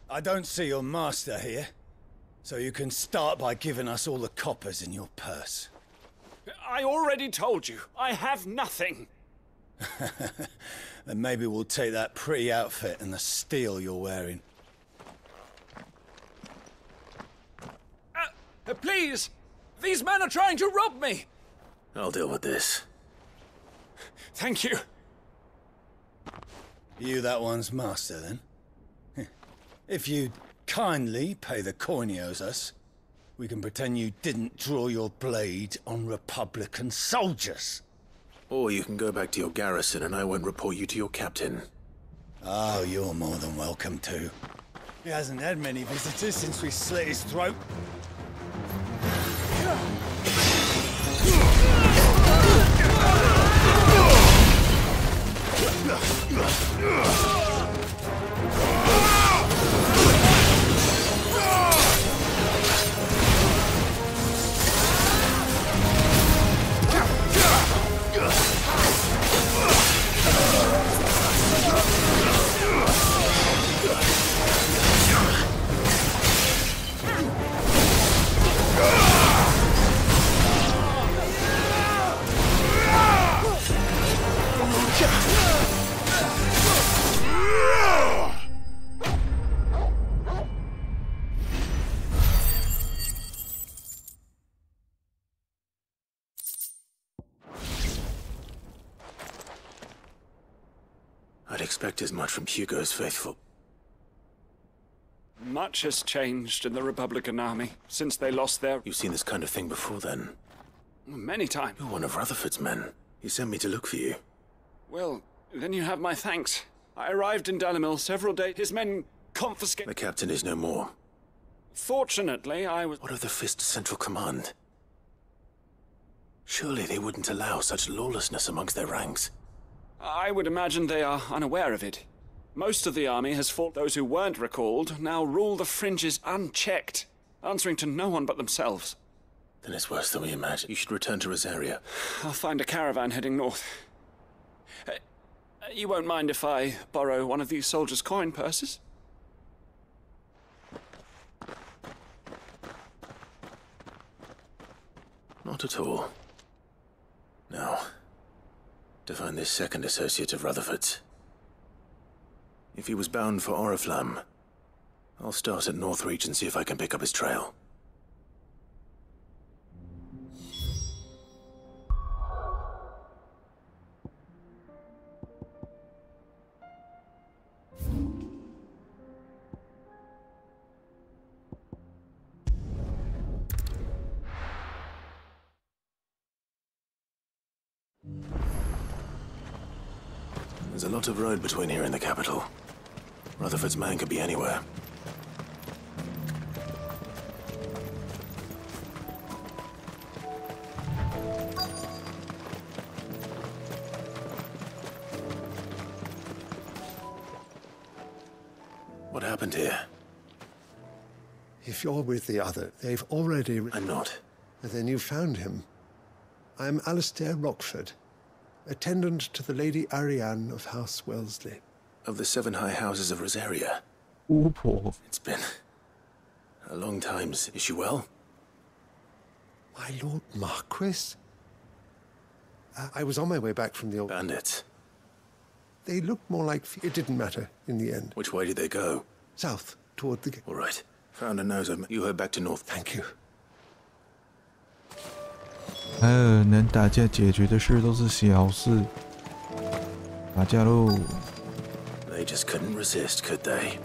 I don't see your master here, so you can start by giving us all the coppers in your purse. I already told you, I have nothing. Then maybe we'll take that pretty outfit and the steel you're wearing. Please! These men are trying to rob me! I'll deal with this. Thank you. You that one's master, then? If you'd kindly pay the coin he owes us, We can pretend you didn't draw your blade on Republican soldiers. Or you can go back to your garrison and I won't report you to your captain. Oh, you're more than welcome to. He hasn't had many visitors since we slit his throat. I'd expect as much from Hugo's faithful. Much has changed in the Republican army since they lost their... You've seen this kind of thing before, then? Many times. You're one of Rutherford's men. He sent me to look for you. Well, then you have my thanks. I arrived in Dalimil several days. His men confiscated... The captain is no more. Fortunately, I was... What of the Fist Central Command? Surely they wouldn't allow such lawlessness amongst their ranks. I would imagine they are unaware of it. Most of the army has fought. Those who weren't recalled now rule the fringes unchecked, answering to no one but themselves. Then it's worse than we imagined. You should return to Rosaria. I'll find a caravan heading north. You won't mind if I borrow one of these soldiers' coin purses? Not at all. Now, to find this second associate of Rutherford's. If he was bound for Oriflamme, I'll start at Northreach and see if I can pick up his trail. There's a lot of road between here and the capital. Rutherford's man could be anywhere. What happened here? If you're with the other, they've already... I'm not. Then you found him. I'm Alistair Rockford, attendant to the Lady Ariane of House Wellesley. Of the 7 high houses of Rosaria. It's been a long time. Is she well? My Lord Marquis? I was on my way back from the old... Bandits. They looked more like... It didn't matter in the end. Which way did they go? South, toward the... All right. Found a nose of... You head back to north. Thank you. 能打架解决的事都是小事。打架喽！ They just couldn't resist, could they?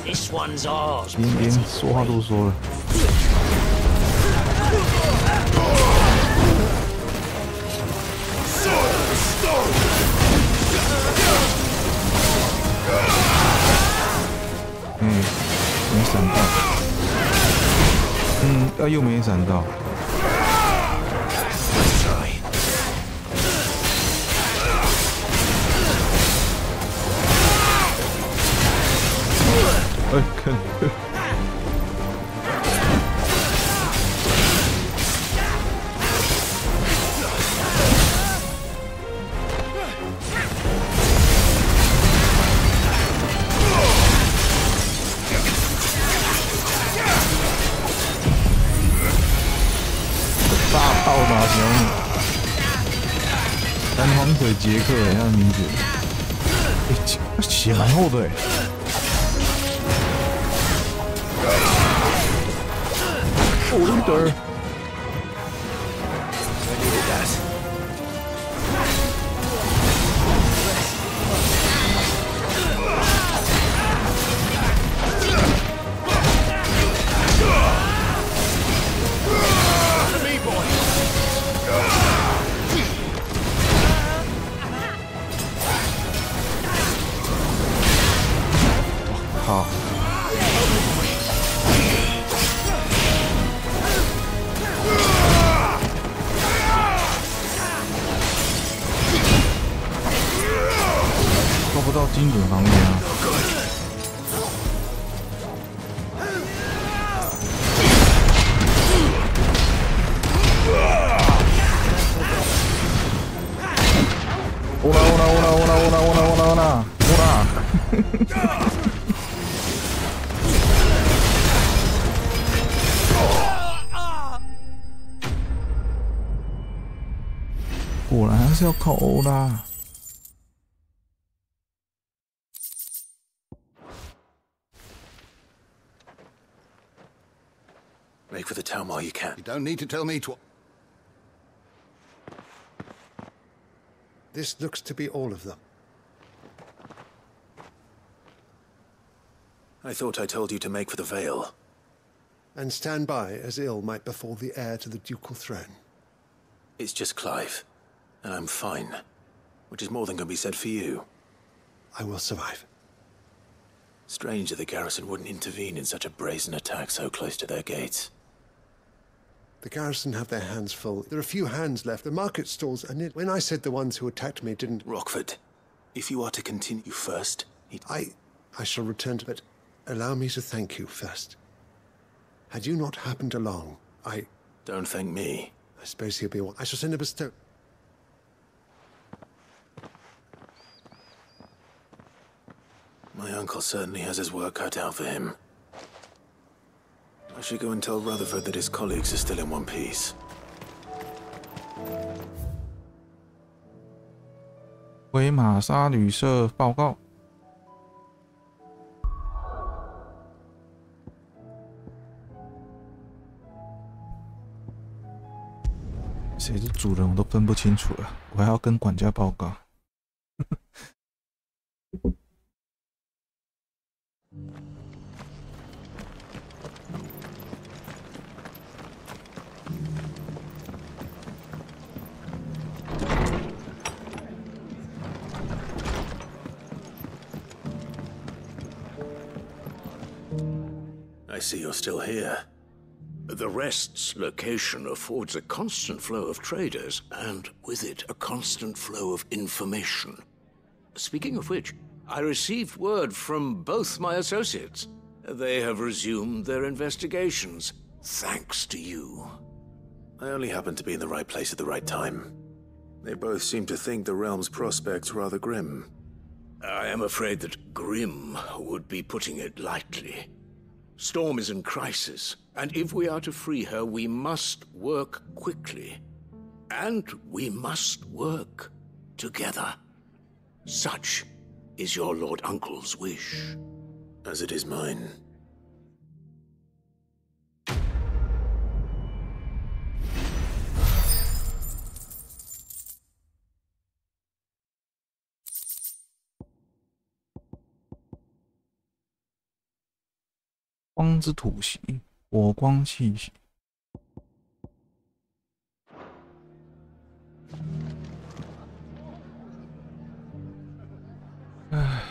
This one's ours. 连说话都说了。没闪到。又没闪到。看。大炮打小女，单双腿杰克，他的名字，血蛮厚的Order. I needed that. 不到精准方面啊。欧啦！果然还是要靠欧啦。Make for the town while you can. You don't need to tell me to... This looks to be all of them. I thought I told you to make for the Vale. And stand by as ill might befall the heir to the ducal throne. It's just Clive, and I'm fine, which is more than can be said for you. I will survive. Strange that the garrison wouldn't intervene in such a brazen attack so close to their gates. The garrison have their hands full. There are few hands left. The market stalls are near. When I said the ones who attacked me didn't... Rockford, if you are to continue first... I shall return to... But allow me to thank you first. Had you not happened along, I... Don't thank me. I suppose he'll be one. I shall send a bestow... My uncle certainly has his work cut out for him. I should go and tell Rutherford that his colleagues are still in one piece. 回马沙旅社报告。谁是主人我都分不清楚了，我还要跟管家报告。I see you're still here. The Rest's location affords a constant flow of traders, and with it, a constant flow of information. Speaking of which, I received word from both my associates. They have resumed their investigations, thanks to you. I only happened to be in the right place at the right time. They both seem to think the realm's prospects rather grim. I am afraid that grim would be putting it lightly. Storm is in crisis, and if we are to free her, we must work quickly. And we must work together. Such is your Lord Uncle's wish. As it is mine. 光之吐息，火光气息。唉，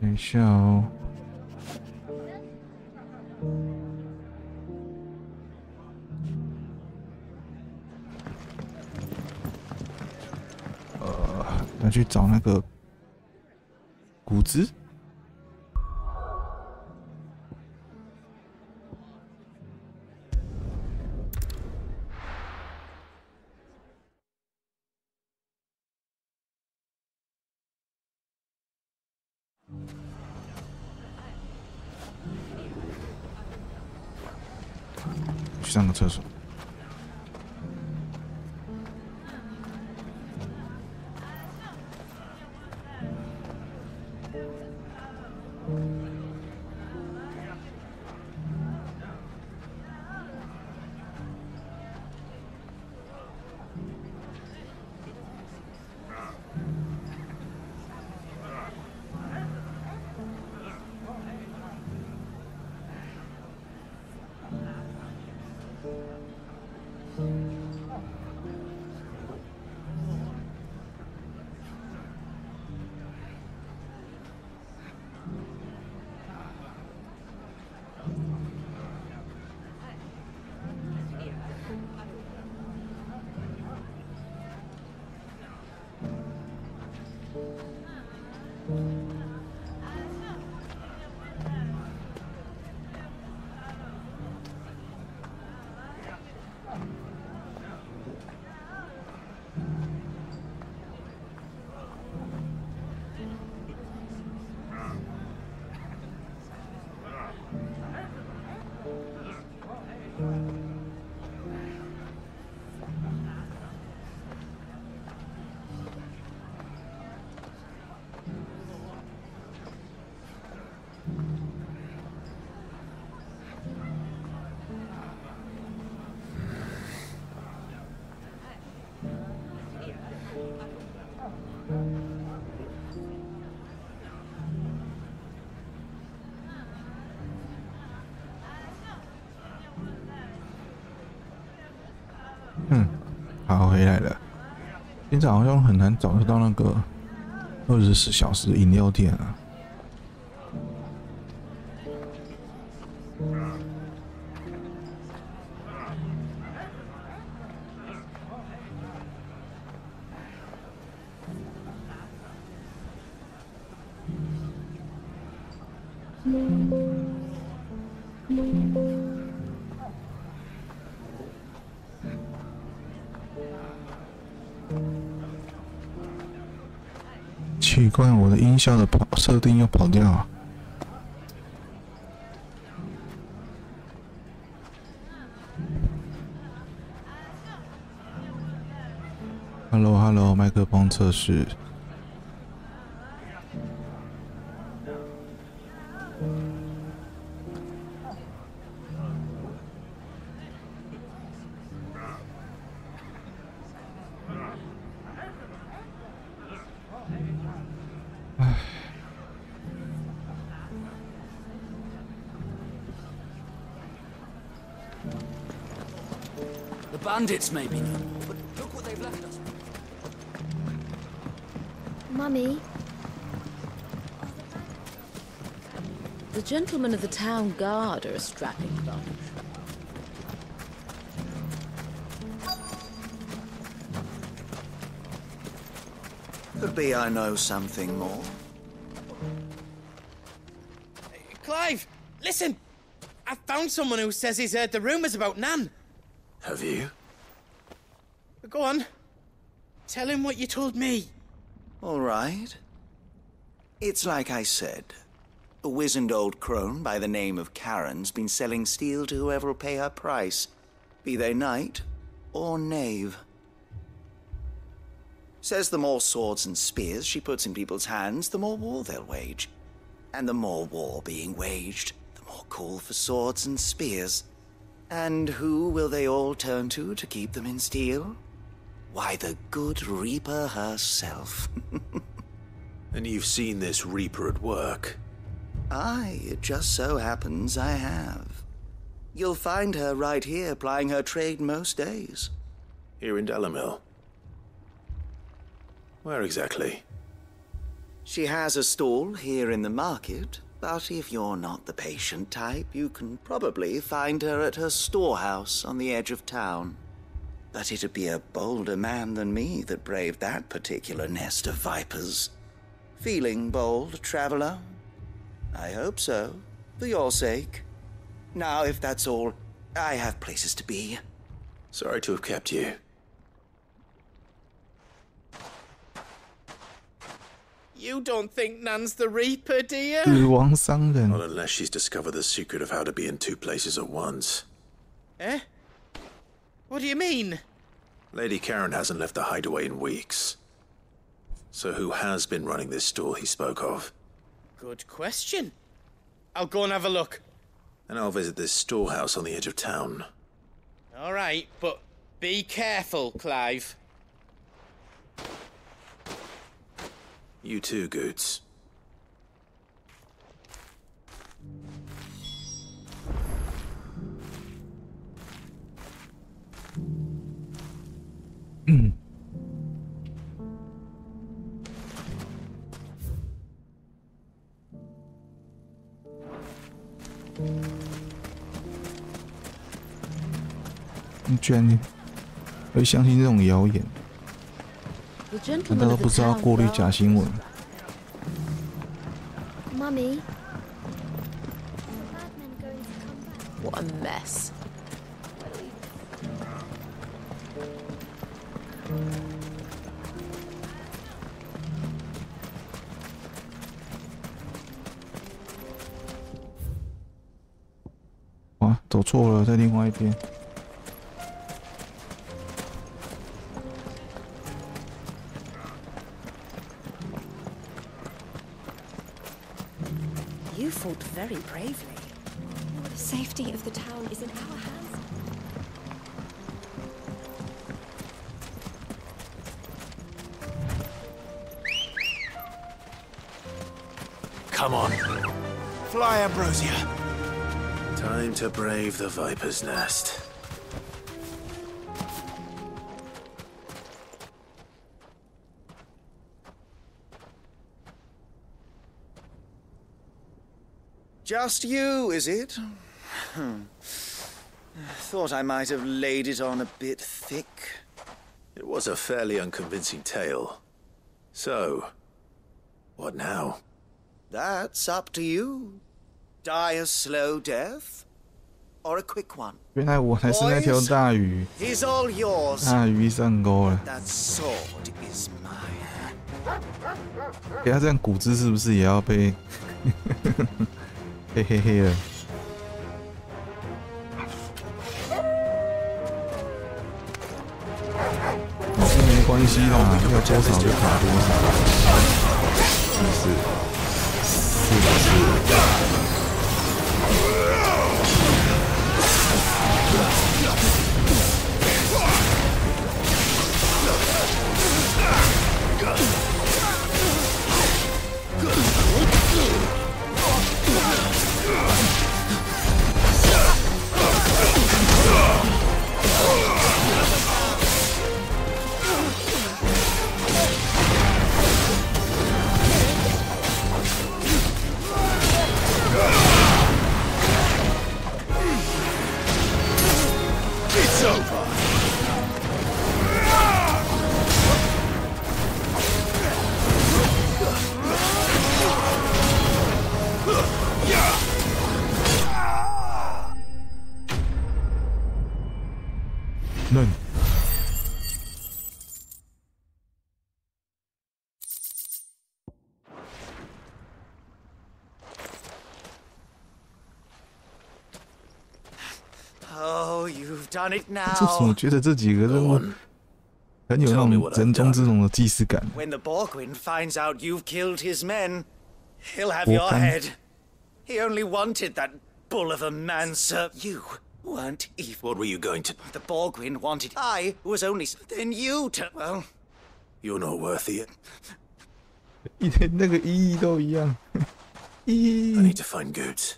等一下哦。 要去找那个谷子。去上个厕所。爬回来了。现在好像很难找得到那个24小时饮料店啊。奇怪，我的音效的设定又跑掉了。Hello， 麦克风测试。The bandits may be no more, but look what they've left us. Mummy? The gentlemen of the town guard are a strapping bunch. Could be I know something more. Clive, listen! I found someone who says he's heard the rumours about Nan. Have you? Go on. Tell him what you told me. All right. It's like I said. A wizened old crone by the name of Karen's been selling steel to whoever'll pay her price, be they knight or knave. Says the more swords and spears she puts in people's hands, the more war they'll wage. And the more war being waged, the more call for swords and spears. And who will they all turn to keep them in steel? Why, the good Reaper herself. And you've seen this Reaper at work? Aye, it just so happens I have. You'll find her right here plying her trade most days. Here in Delamil? Where exactly? She has a stall here in the market, but if you're not the patient type, you can probably find her at her storehouse on the edge of town. But it'd be a bolder man than me that braved that particular nest of vipers. Feeling bold, traveler? I hope so, for your sake. Now, if that's all, I have places to be. Sorry to have kept you. You don't think Nan's the Reaper, do you? Not unless she's discovered the secret of how to be in two places at once. Eh? What do you mean? Lady Karen hasn't left the hideaway in weeks. So who has been running this store he spoke of? Good question. I'll go and have a look. And I'll visit this storehouse on the edge of town. All right, but be careful, Clive. You too, Goots.你居然会相信这种谣言？ The 难 gentlemen 道都 of 不 the 知道 town 过滤 guard. 假新闻？ Mummy? What a mess. "哇，走错了，在另外一边。 You fought very bravely. The safety of the town is in our hands. Come on. Fly, Ambrosia. Time to brave the Viper's Nest. Just you, is it? Thought I might have laid it on a bit thick. It was a fairly unconvincing tale. So, what now? That's up to you. Die a slow death, or a quick one. 原来我才是那条大鱼， He's all yours. 大鱼上钩了。 That sword is mine. 他这样骨枝是不是也要被被黑黑了？是没关系啦，要多少就卡多少，是不是？是不是？ It's over. None. Oh, you've done it 这怎么 now. 觉得这几个任务很有那种人中之龙的既视感？ When the Borgwyn finds out you've killed his men, he'll have 我 your 刚 head. He only wanted that bull of a man, sir. You weren't evil. What were you going to... The Borgwyn wanted I was only... Then you well... You're not worthy. 一点那个意义都一样。意 I 义 need to find Goots.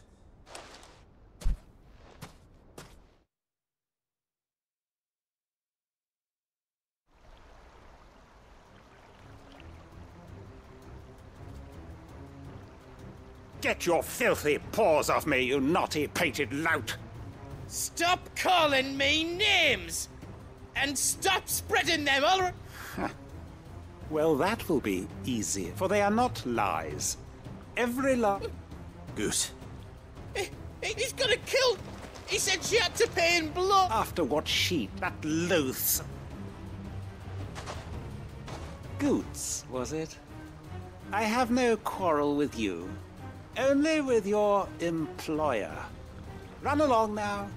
Get your filthy paws off me, you naughty-pated lout! Stop calling me names! And stop spreading them all around. Well, that will be easy, for they are not lies. Every lie... Goose. He's gonna kill... He said she had to pay in blood. After what she, that loathsome... Goots, was it? I have no quarrel with you. Only with your employer. Run along now.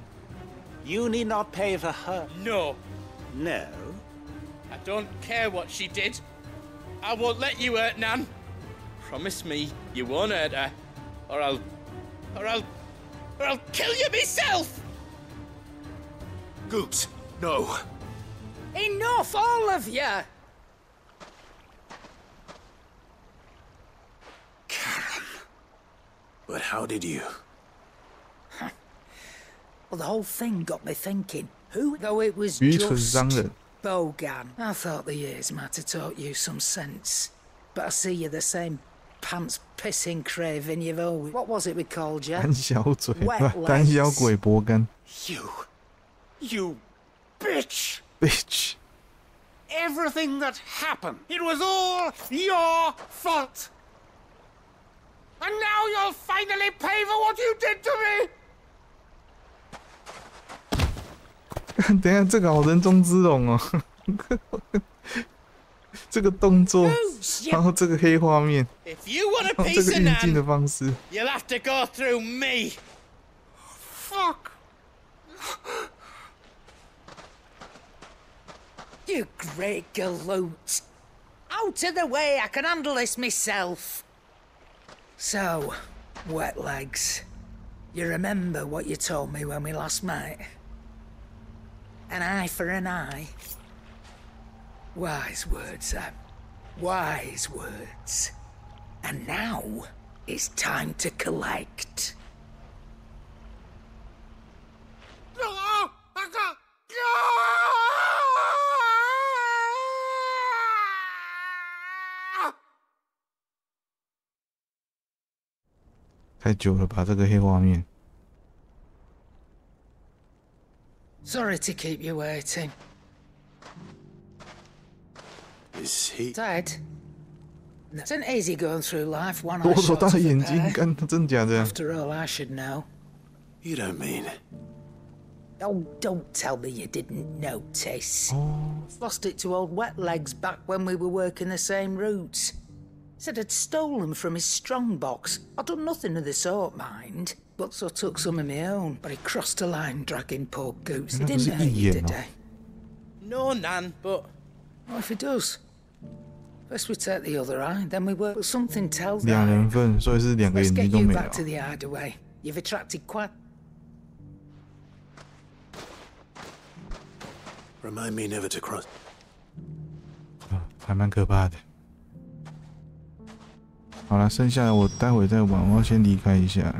You need not pay for her. No. No? I don't care what she did. I won't let you hurt Nan. Promise me you won't hurt her, or I'll kill you myself. Goots, no. Enough, all of you. But how did you? Well, the whole thing got me thinking. Who? Though it was 愚蠢 just 商人， Bogan. I thought the years might have taught you some sense. But I see you're the same pants-pissing craven you've always... What was it we called you? 胆小嘴， Wet 胆小 legs. 鬼博干 You bitch! ，bitch。 Everything that happened, it was all your fault! And now you'll finally pay for what you did to me! 等一下，这个好人中之龙哦，这个动作，然后这个黑画面， If you want a 然后这 piece 个 of 运镜 Nan, 的方式， you'll have to go through me. Fuck! You great galoot. Out of the way, I can handle this myself. So, wet legs. You remember what you told me when we last met? An eye for an eye. Wise words, Sam. Wise words. And now, it's time to collect. 太久了吧，这个黑画面。 Sorry to keep you waiting. Is he dead? It isn't easy going through life one eye 多多 shot 大 of 的 a 眼睛， pair. 干真假的？ After all, I should know. You don't mean? Oh, don't tell me you didn't notice. Lost it to old Wet Legs back when we were working the same routes. Said I'd stolen from his strongbox. I'd done nothing of the sort, mind. But so took some of my own. But he crossed a line dragging poor Goose. He didn't hurt you, did he? No, Nan, but... What if he does? First we take the other eye, then we work. But something tells me. 2人份，所以是2个 Let's 眼 get 睛都 you 没 back 了。 to the hideaway. You've attracted quite... Remind me never to cross. 还蛮可怕的。好了，剩下的我待会再玩，我要先离开一下。